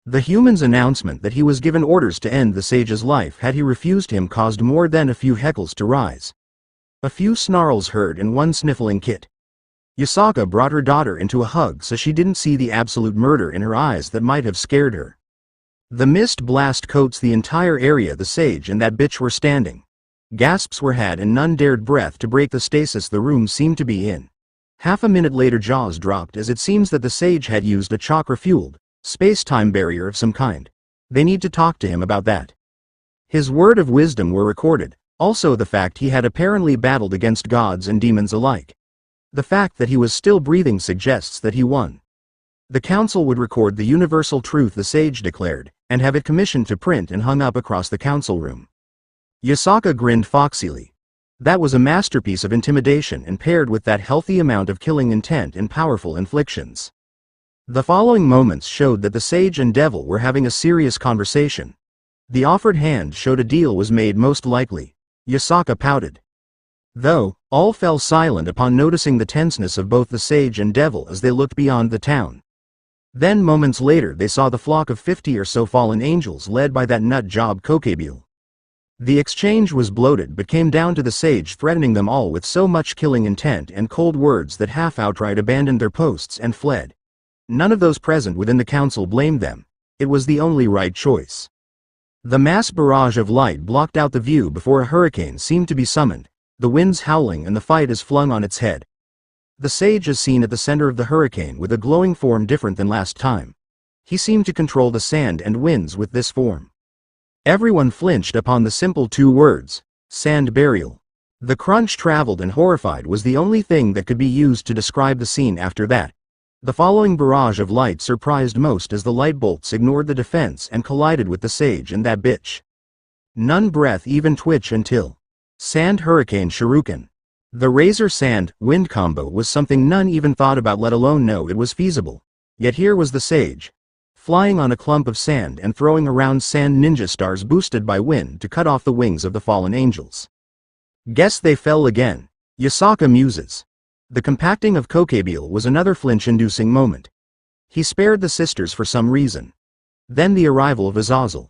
The human's announcement that he was given orders to end the sage's life had he refused him caused more than a few heckles to rise. A few snarls heard and one sniffling kit. Yasaka brought her daughter into a hug so she didn't see the absolute murder in her eyes that might have scared her. The mist blast coats the entire area the sage and that bitch were standing. Gasps were had and none dared breath to break the stasis the room seemed to be in. Half a minute later jaws dropped as it seems that the sage had used a chakra-fueled, space-time barrier of some kind. They need to talk to him about that. His word of wisdom were recorded, also the fact he had apparently battled against gods and demons alike. The fact that he was still breathing suggests that he won. The council would record the universal truth the sage declared, and have it commissioned to print and hung up across the council room. Yasaka grinned foxily. That was a masterpiece of intimidation and paired with that healthy amount of killing intent and powerful inflictions. The following moments showed that the sage and devil were having a serious conversation. The offered hand showed a deal was made most likely. Yasaka pouted. Though, all fell silent upon noticing the tenseness of both the sage and devil as they looked beyond the town. Then moments later they saw the flock of 50 or so fallen angels led by that nut job Kokebule. The exchange was bloated but came down to the sage threatening them all with so much killing intent and cold words that half outright abandoned their posts and fled. None of those present within the council blamed them. It was the only right choice. The mass barrage of light blocked out the view before a hurricane seemed to be summoned, the winds howling and the fight is flung on its head. The sage is seen at the center of the hurricane with a glowing form different than last time. He seemed to control the sand and winds with this form. Everyone flinched upon the simple 2 words, sand burial. The crunch traveled and horrified was the only thing that could be used to describe the scene after that. The following barrage of light surprised most as the light bolts ignored the defense and collided with the sage and that bitch. None breath even twitch until Sand Hurricane Shuriken. The razor sand wind combo was something none even thought about, let alone know it was feasible. Yet here was the sage, flying on a clump of sand and throwing around sand ninja stars boosted by wind to cut off the wings of the fallen angels. Guess they fell again. Yasaka muses. The compacting of Kokebule was another flinch-inducing moment. He spared the sisters for some reason. Then the arrival of Azazel.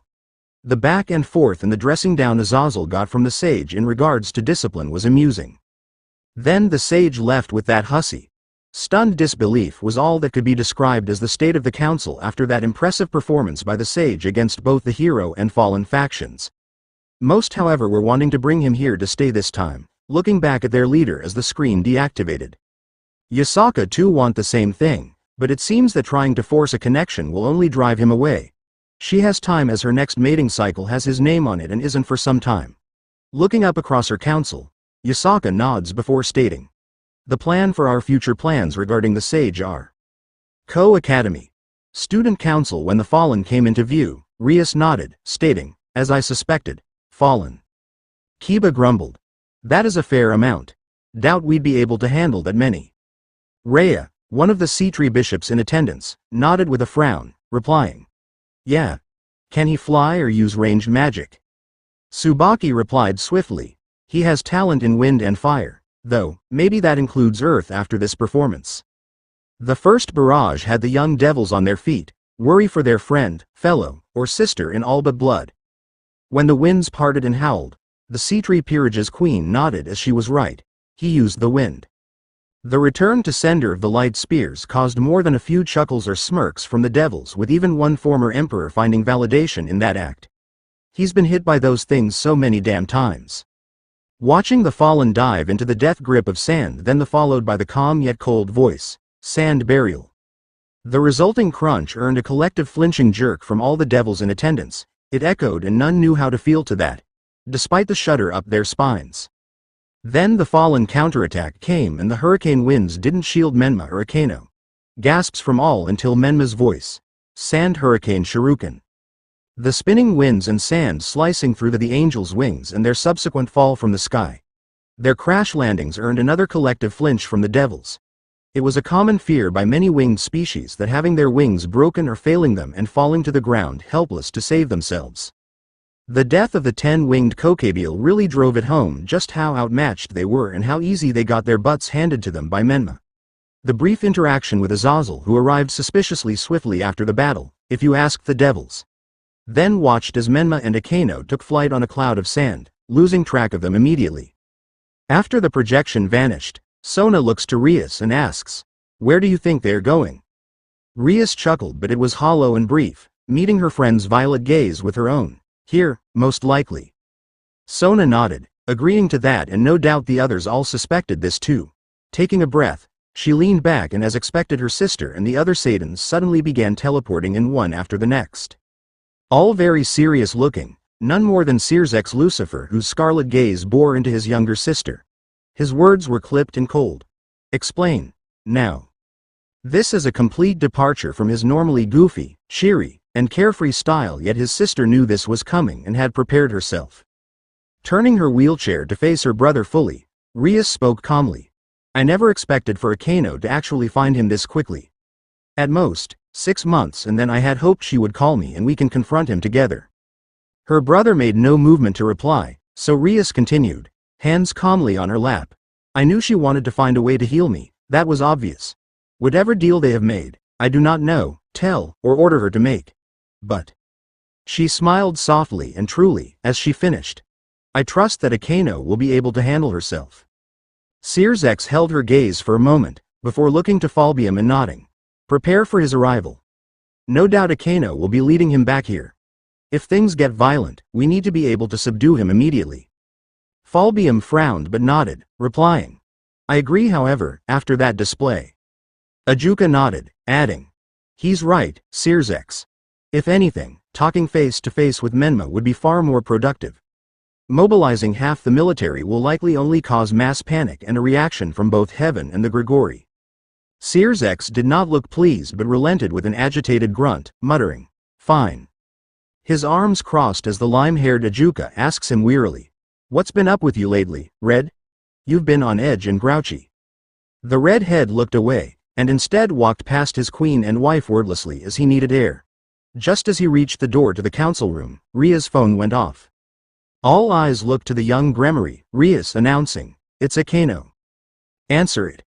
The back and forth and the dressing down Azazel got from the sage in regards to discipline was amusing. Then the sage left with that hussy. Stunned disbelief was all that could be described as the state of the council after that impressive performance by the sage against both the hero and fallen factions. Most however were wanting to bring him here to stay this time, looking back at their leader as the screen deactivated. Yasaka too want the same thing, but it seems that trying to force a connection will only drive him away. She has time as her next mating cycle has his name on it and isn't for some time. Looking up across her council, Yasaka nods before stating. The plan for our future plans regarding the sage are. Co-Academy. Student Council. When the Fallen came into view, Rias nodded, stating, "As I suspected, Fallen." Kiba grumbled. "That is a fair amount. Doubt we'd be able to handle that many." Rhea, one of the C-Tree bishops in attendance, nodded with a frown, replying, "Yeah. Can he fly or use ranged magic?" Tsubaki replied swiftly, "He has talent in wind and fire, though, maybe that includes earth after this performance." The first barrage had the young devils on their feet, worry for their friend, fellow, or sister in all but blood. When the winds parted and howled, the C-Tree peerage's queen nodded as she was right. He used the wind. The return to sender of the light spears caused more than a few chuckles or smirks from the devils, with even one former emperor finding validation in that act. He's been hit by those things so many damn times. Watching the Fallen dive into the death grip of sand, then followed by the calm yet cold voice, "Sand burial." The resulting crunch earned a collective flinching jerk from all the devils in attendance. It echoed and none knew how to feel to that, despite the shudder up their spines. Then the Fallen counterattack came and the hurricane winds didn't shield Menma or Akeno. Gasps from all until Menma's voice. Sand hurricane shuriken. The spinning winds and sand slicing through the angels' wings and their subsequent fall from the sky. Their crash landings earned another collective flinch from the devils. It was a common fear by many winged species that having their wings broken or failing them and falling to the ground helpless to save themselves. The death of the 10-winged Kokabeel really drove it home just how outmatched they were and how easy they got their butts handed to them by Menma. The brief interaction with Azazel, who arrived suspiciously swiftly after the battle, if you asked the devils. Then watched as Menma and Akeno took flight on a cloud of sand, losing track of them immediately. After the projection vanished, Sona looks to Rias and asks, "Where do you think they're going?" Rias chuckled, but it was hollow and brief, meeting her friend's violet gaze with her own. "Here, most likely." Sona nodded, agreeing to that, and no doubt the others all suspected this too. Taking a breath, she leaned back and as expected her sister and the other Saiyans suddenly began teleporting in one after the next. All very serious looking, none more than Sears's Lucifer, whose scarlet gaze bore into his younger sister. His words were clipped and cold. "Explain, now." This is a complete departure from his normally goofy, cheery, and carefree style, yet his sister knew this was coming and had prepared herself. Turning her wheelchair to face her brother fully, Rias spoke calmly. "I never expected for Akeno to actually find him this quickly. At most, 6 months, and then I had hoped she would call me and we can confront him together." Her brother made no movement to reply, so Rias continued, hands calmly on her lap. "I knew she wanted to find a way to heal me, that was obvious. Whatever deal they have made, I do not know, tell, or order her to make. But..." She smiled softly and truly as she finished. "I trust that Akeno will be able to handle herself." Sears's held her gaze for a moment, before looking to Falbium and nodding. "Prepare for his arrival. No doubt Akeno will be leading him back here. If things get violent, we need to be able to subdue him immediately." Falbium frowned but nodded, replying, "I agree, however, after that display." Ajuka nodded, adding, "He's right, Sears's. If anything, talking face to face with Menma would be far more productive. Mobilizing half the military will likely only cause mass panic and a reaction from both Heaven and the Gregory." Sears's did not look pleased but relented with an agitated grunt, muttering, "Fine." His arms crossed as the lime-haired Ajuka asks him wearily, "What's been up with you lately, Red? You've been on edge and grouchy." The redhead looked away, and instead walked past his queen and wife wordlessly as he needed air. Just as he reached the door to the council room, Ria's phone went off. All eyes looked to the young Gremory, Rias announcing, "It's Akeno." "Answer it."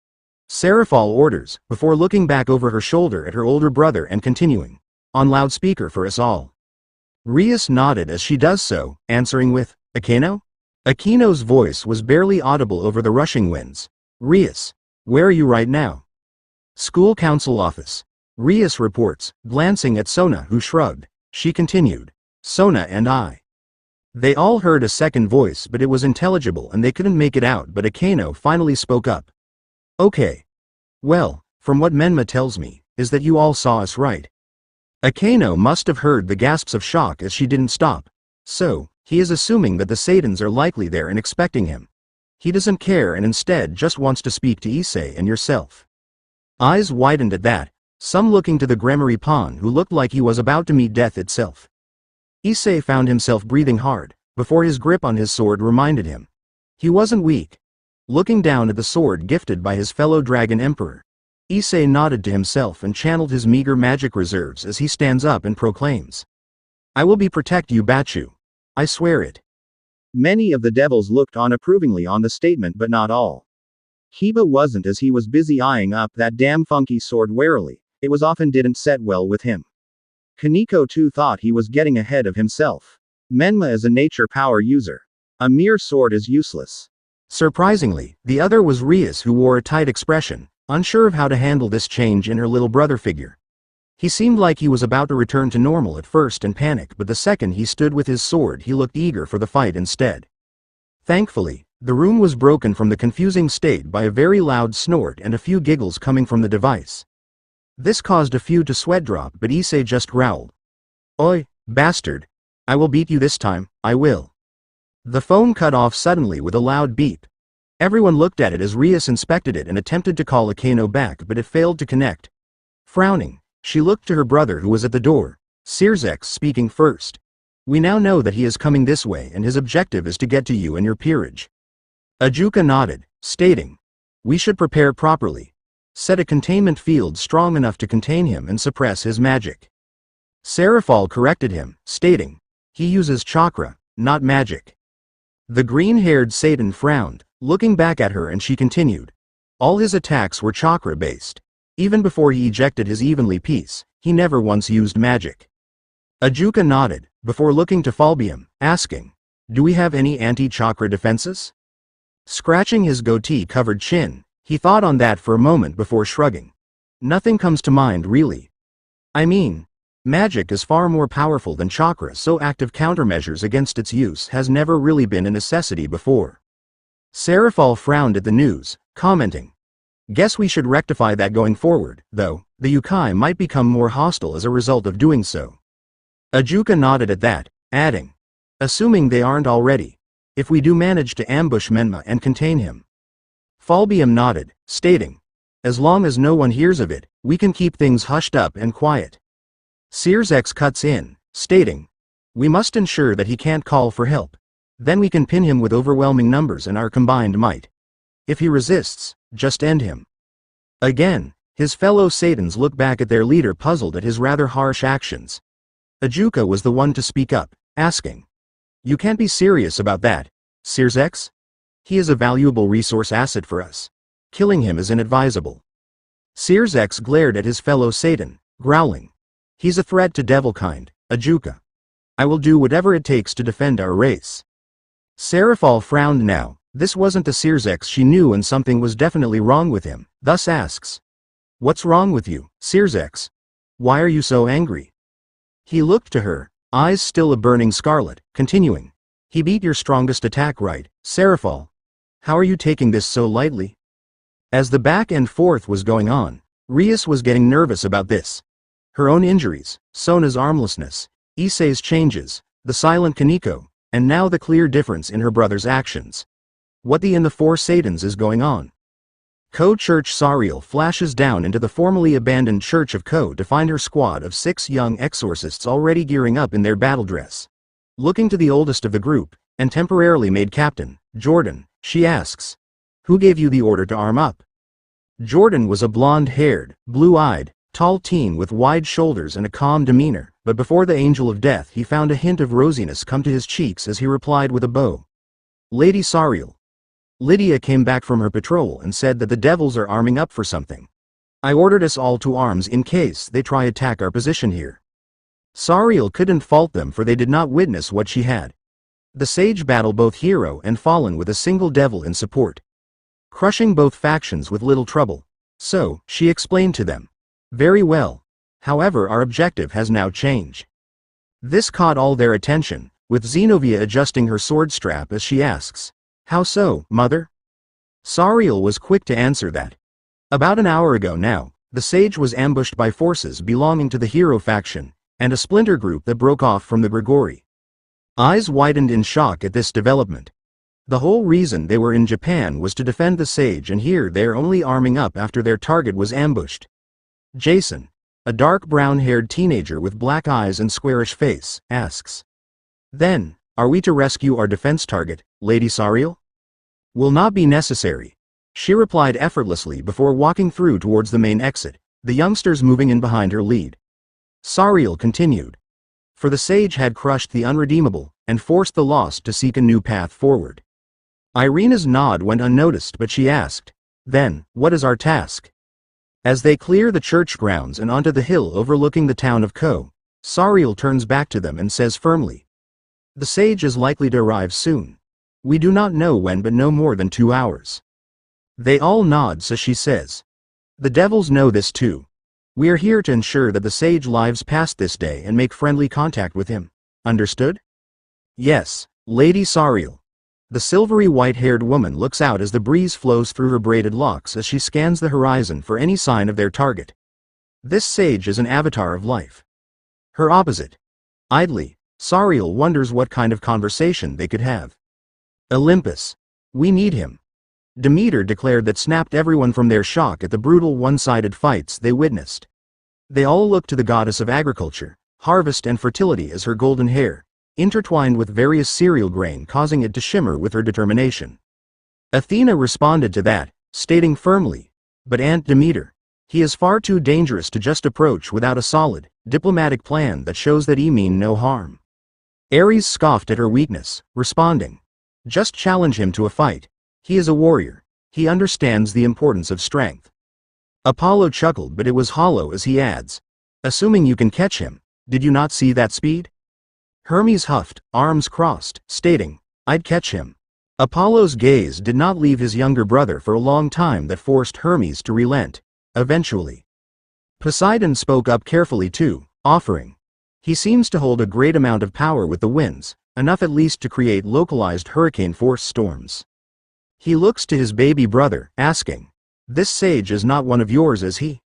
Seraphal orders, before looking back over her shoulder at her older brother and continuing, "On loudspeaker for us all." Rias nodded as she does so, answering with, "Akeno?" Akeno's voice was barely audible over the rushing winds. "Rias, where are you right now?" "School council office." Rias reports, glancing at Sona, who shrugged. She continued, "Sona and I." They all heard a second voice, but it was intelligible and they couldn't make it out, but Akeno finally spoke up. "Okay. Well, from what Menma tells me, is that you all saw us right." Akeno must have heard the gasps of shock as she didn't stop. So, he is assuming that the Saiyans are likely there and expecting him. He doesn't care and instead just wants to speak to Ichiei and yourself. Eyes widened at that, some looking to the Gremory pawn who looked like he was about to meet death itself. Ichiei found himself breathing hard, before his grip on his sword reminded him. He wasn't weak. Looking down at the sword gifted by his fellow Dragon Emperor, Ichiei nodded to himself and channeled his meager magic reserves as he stands up and proclaims. I will protect you, Bijuu. I swear it. Many of the devils looked on approvingly on the statement, but not all. Hiba wasn't, as he was busy eyeing up that damn funky sword warily. It was often didn't set well with him. Kaneko too thought he was getting ahead of himself. Menma is a nature power user. A mere sword is useless. Surprisingly, the other was Rias, who wore a tight expression, unsure of how to handle this change in her little brother figure. He seemed like he was about to return to normal at first and panic, but the second he stood with his sword he looked eager for the fight instead. Thankfully, the room was broken from the confusing state by a very loud snort and a few giggles coming from the device. This caused a few to sweat drop, but Ichiei just growled. Oi, bastard. I will beat you this time, I will. The phone cut off suddenly with a loud beep. Everyone looked at it as Rias inspected it and attempted to call Akano back, but it failed to connect. Frowning, she looked to her brother, who was at the door. Sirzek speaking first. We now know that he is coming this way and his objective is to get to you and your peerage. Ajuka nodded, stating. We should prepare properly. Set a containment field strong enough to contain him and suppress his magic. Serafal corrected him, stating. He uses chakra, not magic. The green-haired Satan frowned, looking back at her, and she continued. All his attacks were chakra-based. Even before he ejected his evenly piece, he never once used magic. Ajuka nodded, before looking to Falbium, asking. Do we have any anti-chakra defenses? Scratching his goatee-covered chin, he thought on that for a moment before shrugging. Nothing comes to mind really. I mean, magic is far more powerful than chakra, so active countermeasures against its use has never really been a necessity before. Serafal frowned at the news, commenting. Guess we should rectify that going forward, though. The yokai might become more hostile as a result of doing so. Ajuka nodded at that, adding. Assuming they aren't already. If we do manage to ambush Menma and contain him. Falbium nodded, stating. As long as no one hears of it, we can keep things hushed up and quiet. Sirzek cuts in, stating. We must ensure that he can't call for help. Then we can pin him with overwhelming numbers and our combined might. If he resists, just end him. Again, his fellow Satans look back at their leader, puzzled at his rather harsh actions. Ajuka was the one to speak up, asking. You can't be serious about that, Sirzek? He is a valuable resource asset for us. Killing him is inadvisable. Sirzek glared at his fellow Satan, growling. He's a threat to devilkind, Ajuka. I will do whatever it takes to defend our race. Serafal frowned now. This wasn't the Sirzek she knew, and something was definitely wrong with him, thus asks. What's wrong with you, Sirzek? Why are you so angry? He looked to her, eyes still a burning scarlet, continuing. He beat your strongest attack, right, Serafal? How are you taking this so lightly? As the back and forth was going on, Rias was getting nervous about this. Her own injuries, Sona's armlessness, Issei's changes, the silent Kaneko, and now the clear difference in her brother's actions. What in the four Satans is going on? Ko Church Sariel flashes down into the formerly abandoned Church of Ko to find her squad of 6 young exorcists already gearing up in their battle dress. Looking to the oldest of the group, and temporarily made captain, Jordan, she asks. Who gave you the order to arm up? Jordan was a blonde-haired, blue-eyed, tall teen with wide shoulders and a calm demeanor, but before the Angel of Death he found a hint of rosiness come to his cheeks as he replied with a bow. Lady Sariel. Lydia came back from her patrol and said that the devils are arming up for something. I ordered us all to arms in case they try attack our position here. Sariel couldn't fault them, for they did not witness what she had. The sage battle both hero and fallen with a single devil in support, crushing both factions with little trouble. So, she explained to them. Very well. However, our objective has now changed. This caught all their attention, with Zenobia adjusting her sword strap as she asks. How so, mother? Sariel was quick to answer that. About an hour ago now, the sage was ambushed by forces belonging to the hero faction, and a splinter group that broke off from the Gregory. Eyes widened in shock at this development. The whole reason they were in Japan was to defend the sage, and here they're only arming up after their target was ambushed. Jason, a dark brown-haired teenager with black eyes and squarish face, asks. Then, are we to rescue our defense target, Lady Sariel? Will not be necessary, she replied effortlessly before walking through towards the main exit, the youngsters moving in behind her lead. Sariel continued. For the sage had crushed the unredeemable, and forced the lost to seek a new path forward. Irina's nod went unnoticed, but she asked, then, what is our task? As they clear the church grounds and onto the hill overlooking the town of Ko, Sariel turns back to them and says firmly. The sage is likely to arrive soon. We do not know when, but no more than 2 hours. They all nod, so she says. The devils know this too. We are here to ensure that the sage lives past this day and make friendly contact with him. Understood? Yes, Lady Sariel. The silvery white-haired woman looks out as the breeze flows through her braided locks as she scans the horizon for any sign of their target. This sage is an avatar of life. Her opposite. Idly, Sariel wonders what kind of conversation they could have. Olympus. We need him. Demeter declared that snapped everyone from their shock at the brutal one-sided fights they witnessed. They all looked to the goddess of agriculture, harvest and fertility as her golden hair, intertwined with various cereal grain, causing it to shimmer with her determination. Athena responded to that, stating firmly, but Aunt Demeter, he is far too dangerous to just approach without a solid, diplomatic plan that shows that he mean no harm. Ares scoffed at her weakness, responding, just challenge him to a fight. He is a warrior. He understands the importance of strength. Apollo chuckled, but it was hollow as he adds, assuming you can catch him, did you not see that speed? Hermes huffed, arms crossed, stating, I'd catch him. Apollo's gaze did not leave his younger brother for a long time, that forced Hermes to relent, eventually. Poseidon spoke up carefully too, offering, he seems to hold a great amount of power with the winds, enough at least to create localized hurricane-force storms. He looks to his baby brother, asking, this sage is not one of yours, is he?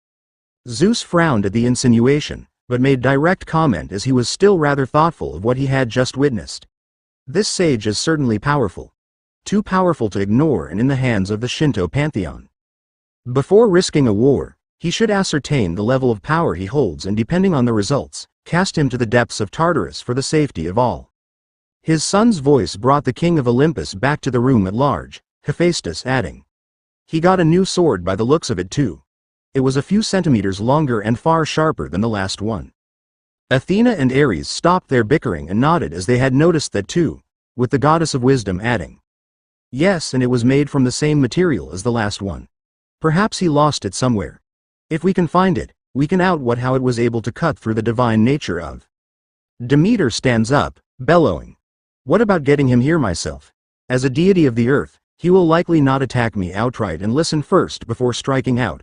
Zeus frowned at the insinuation, but made direct comment as he was still rather thoughtful of what he had just witnessed. This sage is certainly powerful. Too powerful to ignore and in the hands of the Shinto pantheon. Before risking a war, he should ascertain the level of power he holds and, depending on the results, cast him to the depths of Tartarus for the safety of all. His son's voice brought the king of Olympus back to the room at large, Hephaestus adding, he got a new sword by the looks of it too. It was a few centimeters longer and far sharper than the last one. Athena and Ares stopped their bickering and nodded as they had noticed that too, with the goddess of wisdom adding, yes, and it was made from the same material as the last one. Perhaps he lost it somewhere. If we can find it, we can outwit how it was able to cut through the divine nature of. Demeter stands up, bellowing, what about getting him here myself? As a deity of the earth, he will likely not attack me outright and listen first before striking out.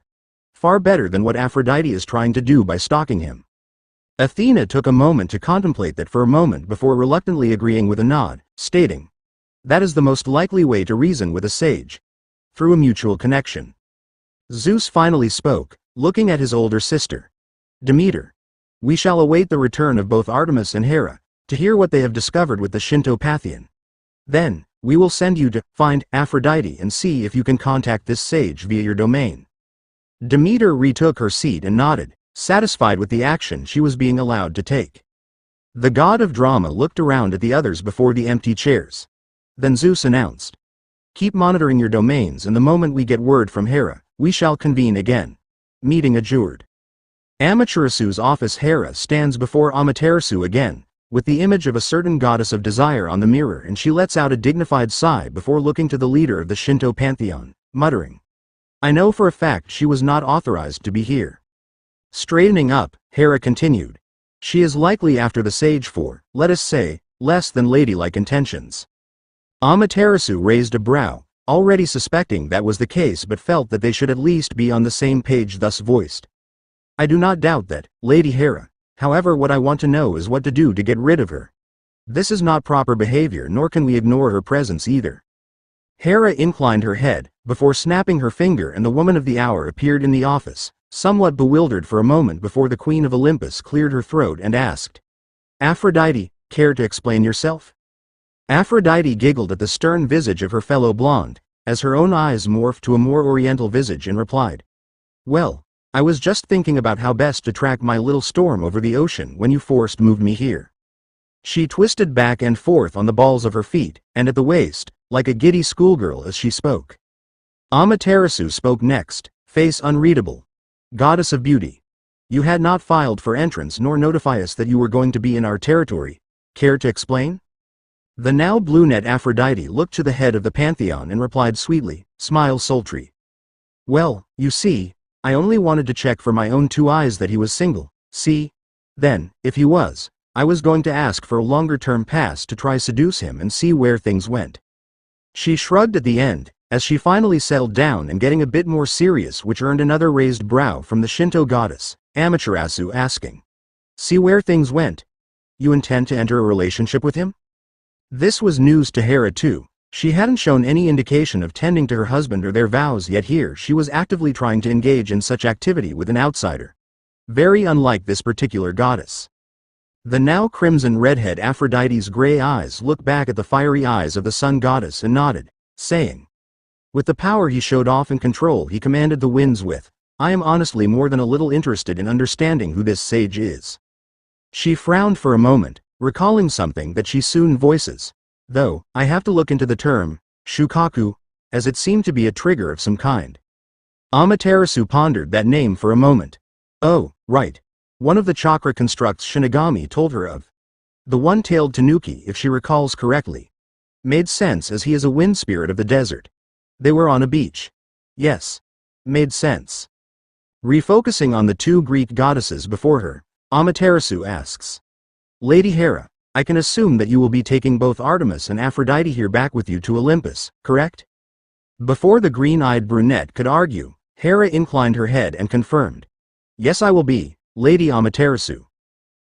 Far better than what Aphrodite is trying to do by stalking him. Athena took a moment to contemplate that for a moment before reluctantly agreeing with a nod, stating, that is the most likely way to reason with a sage. Through a mutual connection. Zeus finally spoke, looking at his older sister. Demeter. We shall await the return of both Artemis and Hera, to hear what they have discovered with the Shinto pantheon. Then, we will send you to find Aphrodite and see if you can contact this sage via your domain. Demeter retook her seat and nodded, satisfied with the action she was being allowed to take. The god of drama looked around at the others before the empty chairs. Then Zeus announced, keep monitoring your domains, and the moment we get word from Hera, we shall convene again. Meeting adjourned. Amaterasu's office. Hera stands before Amaterasu again, with the image of a certain goddess of desire on the mirror, and she lets out a dignified sigh before looking to the leader of the Shinto pantheon, muttering, I know for a fact she was not authorized to be here. Straightening up, Hera continued, she is likely after the sage for, let us say, less than ladylike intentions. Amaterasu raised a brow, already suspecting that was the case, but felt that they should at least be on the same page, thus voiced. I do not doubt that, Lady Hera. However, what I want to know is what to do to get rid of her. This is not proper behavior, nor can we ignore her presence either. Hera inclined her head, before snapping her finger, and the woman of the hour appeared in the office, somewhat bewildered for a moment before the Queen of Olympus cleared her throat and asked, Aphrodite, care to explain yourself? Aphrodite giggled at the stern visage of her fellow blonde, as her own eyes morphed to a more oriental visage, and replied, well, I was just thinking about how best to track my little storm over the ocean when you forced moved me here. She twisted back and forth on the balls of her feet, and at the waist, like a giddy schoolgirl as she spoke. Amaterasu spoke next, face unreadable. Goddess of beauty. You had not filed for entrance nor notify us that you were going to be in our territory. Care to explain? The now blue-net Aphrodite looked to the head of the pantheon and replied sweetly, smile sultry. Well, you see, I only wanted to check for my own 2 eyes that he was single, see? Then, if he was, I was going to ask for a longer-term pass to try seduce him and see where things went. She shrugged at the end, as she finally settled down and getting a bit more serious, which earned another raised brow from the Shinto goddess, Amaterasu, asking. See where things went? You intend to enter a relationship with him? This was news to Hera too. She hadn't shown any indication of tending to her husband or their vows, yet here she was actively trying to engage in such activity with an outsider. Very unlike this particular goddess. The now crimson redhead Aphrodite's gray eyes looked back at the fiery eyes of the sun goddess and nodded, saying. With the power he showed off and control he commanded the winds with, I am honestly more than a little interested in understanding who this sage is. She frowned for a moment, recalling something that she soon voices. Though, I have to look into the term, shukaku, as it seemed to be a trigger of some kind. Amaterasu pondered that name for a moment. Oh, right. One of the chakra constructs Shinigami told her of. The one-tailed tanuki, if she recalls correctly. Made sense as he is a wind spirit of the desert. They were on a beach. Yes. Made sense. Refocusing on the 2 Greek goddesses before her, Amaterasu asks. Lady Hera, I can assume that you will be taking both Artemis and Aphrodite here back with you to Olympus, correct? Before the green-eyed brunette could argue, Hera inclined her head and confirmed. Yes, I will be, Lady Amaterasu.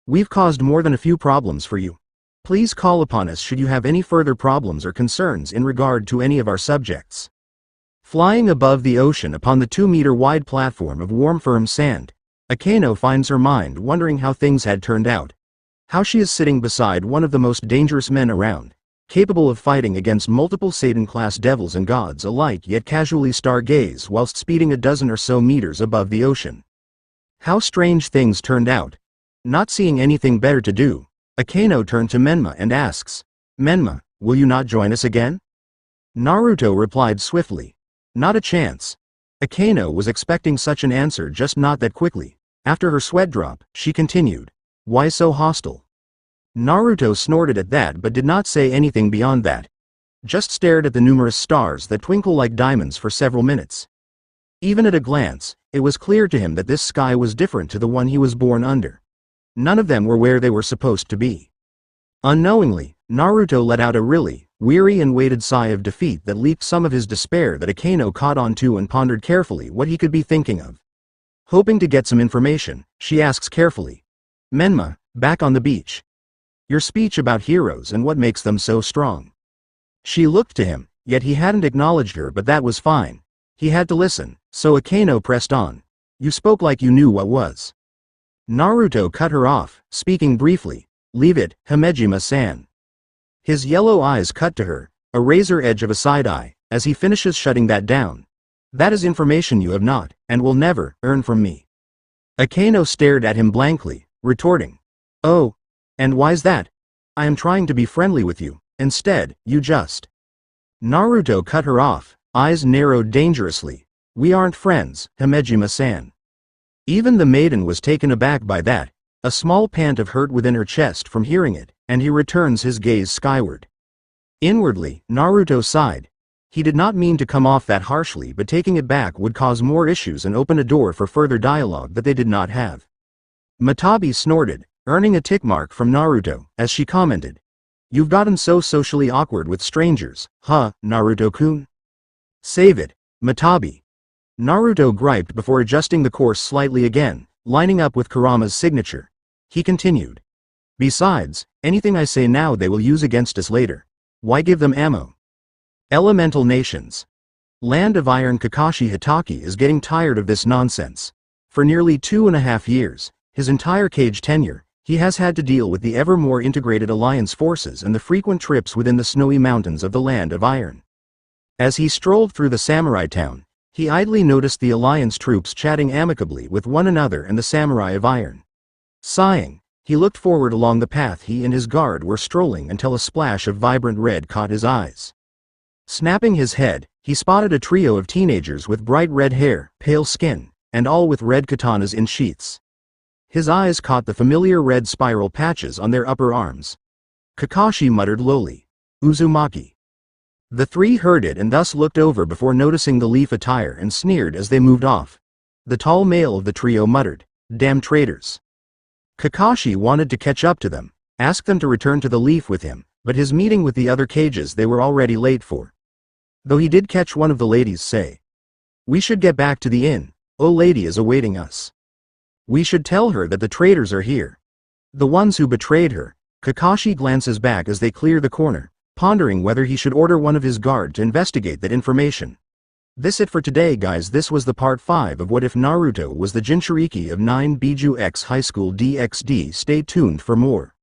We've caused more than a few problems for you. Please call upon us should you have any further problems or concerns in regard to any of our subjects. Flying above the ocean upon the 2-meter-wide platform of warm firm sand, Akeno finds her mind wondering how things had turned out. How she is sitting beside one of the most dangerous men around, capable of fighting against multiple Satan-class devils and gods alike, yet casually stargaze whilst speeding a dozen or so meters above the ocean. How strange things turned out. Not seeing anything better to do, Akeno turned to Menma and asks, Menma, will you not join us again? Naruto replied swiftly. Not a chance. Akeno was expecting such an answer, just not that quickly. After her sweat drop, she continued. Why so hostile? Naruto snorted at that but did not say anything beyond that. Just stared at the numerous stars that twinkle like diamonds for several minutes. Even at a glance, it was clear to him that this sky was different to the one he was born under. None of them were where they were supposed to be. Unknowingly, Naruto let out a really weary and weighted sigh of defeat that leaked some of his despair that Akeno caught on to and pondered carefully what he could be thinking of. Hoping to get some information, she asks carefully. Menma, back on the beach. Your speech about heroes and what makes them so strong. She looked to him, yet he hadn't acknowledged her, but that was fine. He had to listen, so Akeno pressed on. You spoke like you knew what was. Naruto cut her off, speaking briefly. Leave it, Himejima-san. His yellow eyes cut to her, a razor edge of a side-eye, as he finishes shutting that down. That is information you have not, and will never, earn from me. Akeno stared at him blankly, retorting. Oh, and why's that? I am trying to be friendly with you, instead, you just. Naruto cut her off, eyes narrowed dangerously. We aren't friends, Himejima-san. Even the maiden was taken aback by that, a small pant of hurt within her chest from hearing it, and he returns his gaze skyward. Inwardly, Naruto sighed. He did not mean to come off that harshly, but taking it back would cause more issues and open a door for further dialogue that they did not have. Matabi snorted, earning a tick mark from Naruto, as she commented. You've gotten so socially awkward with strangers, huh, Naruto-kun? Save it, Matabi. Naruto griped before adjusting the course slightly again, lining up with Kurama's signature. He continued. Besides, anything I say now they will use against us later. Why give them ammo? Elemental nations. Land of Iron Kakashi Hitaki is getting tired of this nonsense. For nearly 2.5 years, his entire Cage tenure, he has had to deal with the ever more integrated alliance forces and the frequent trips within the snowy mountains of the Land of Iron. As he strolled through the samurai town, He idly noticed the alliance troops chatting amicably with one another and the samurai of iron. Sighing, he looked forward along the path he and his guard were strolling until a splash of vibrant red caught his eyes. Snapping his head, he spotted a trio of teenagers with bright red hair, pale skin, and all with red katanas in sheaths. His eyes caught the familiar red spiral patches on their upper arms. Kakashi muttered lowly, "Uzumaki." The three heard it and thus looked over before noticing the leaf attire and sneered as they moved off. The tall male of the trio muttered, "Damn traitors." Kakashi wanted to catch up to them, ask them to return to the leaf with him, but his meeting with the other cages they were already late for. Though he did catch one of the ladies say, "We should get back to the inn, old lady is awaiting us. We should tell her that the traitors are here. The ones who betrayed her." Kakashi glances back as they clear the corner, pondering whether he should order one of his guard to investigate that information. This it for today guys, this was the part 5 of What If Naruto Was the Jinchuuriki of 9 Bijuu X High School DxD. Stay tuned for more.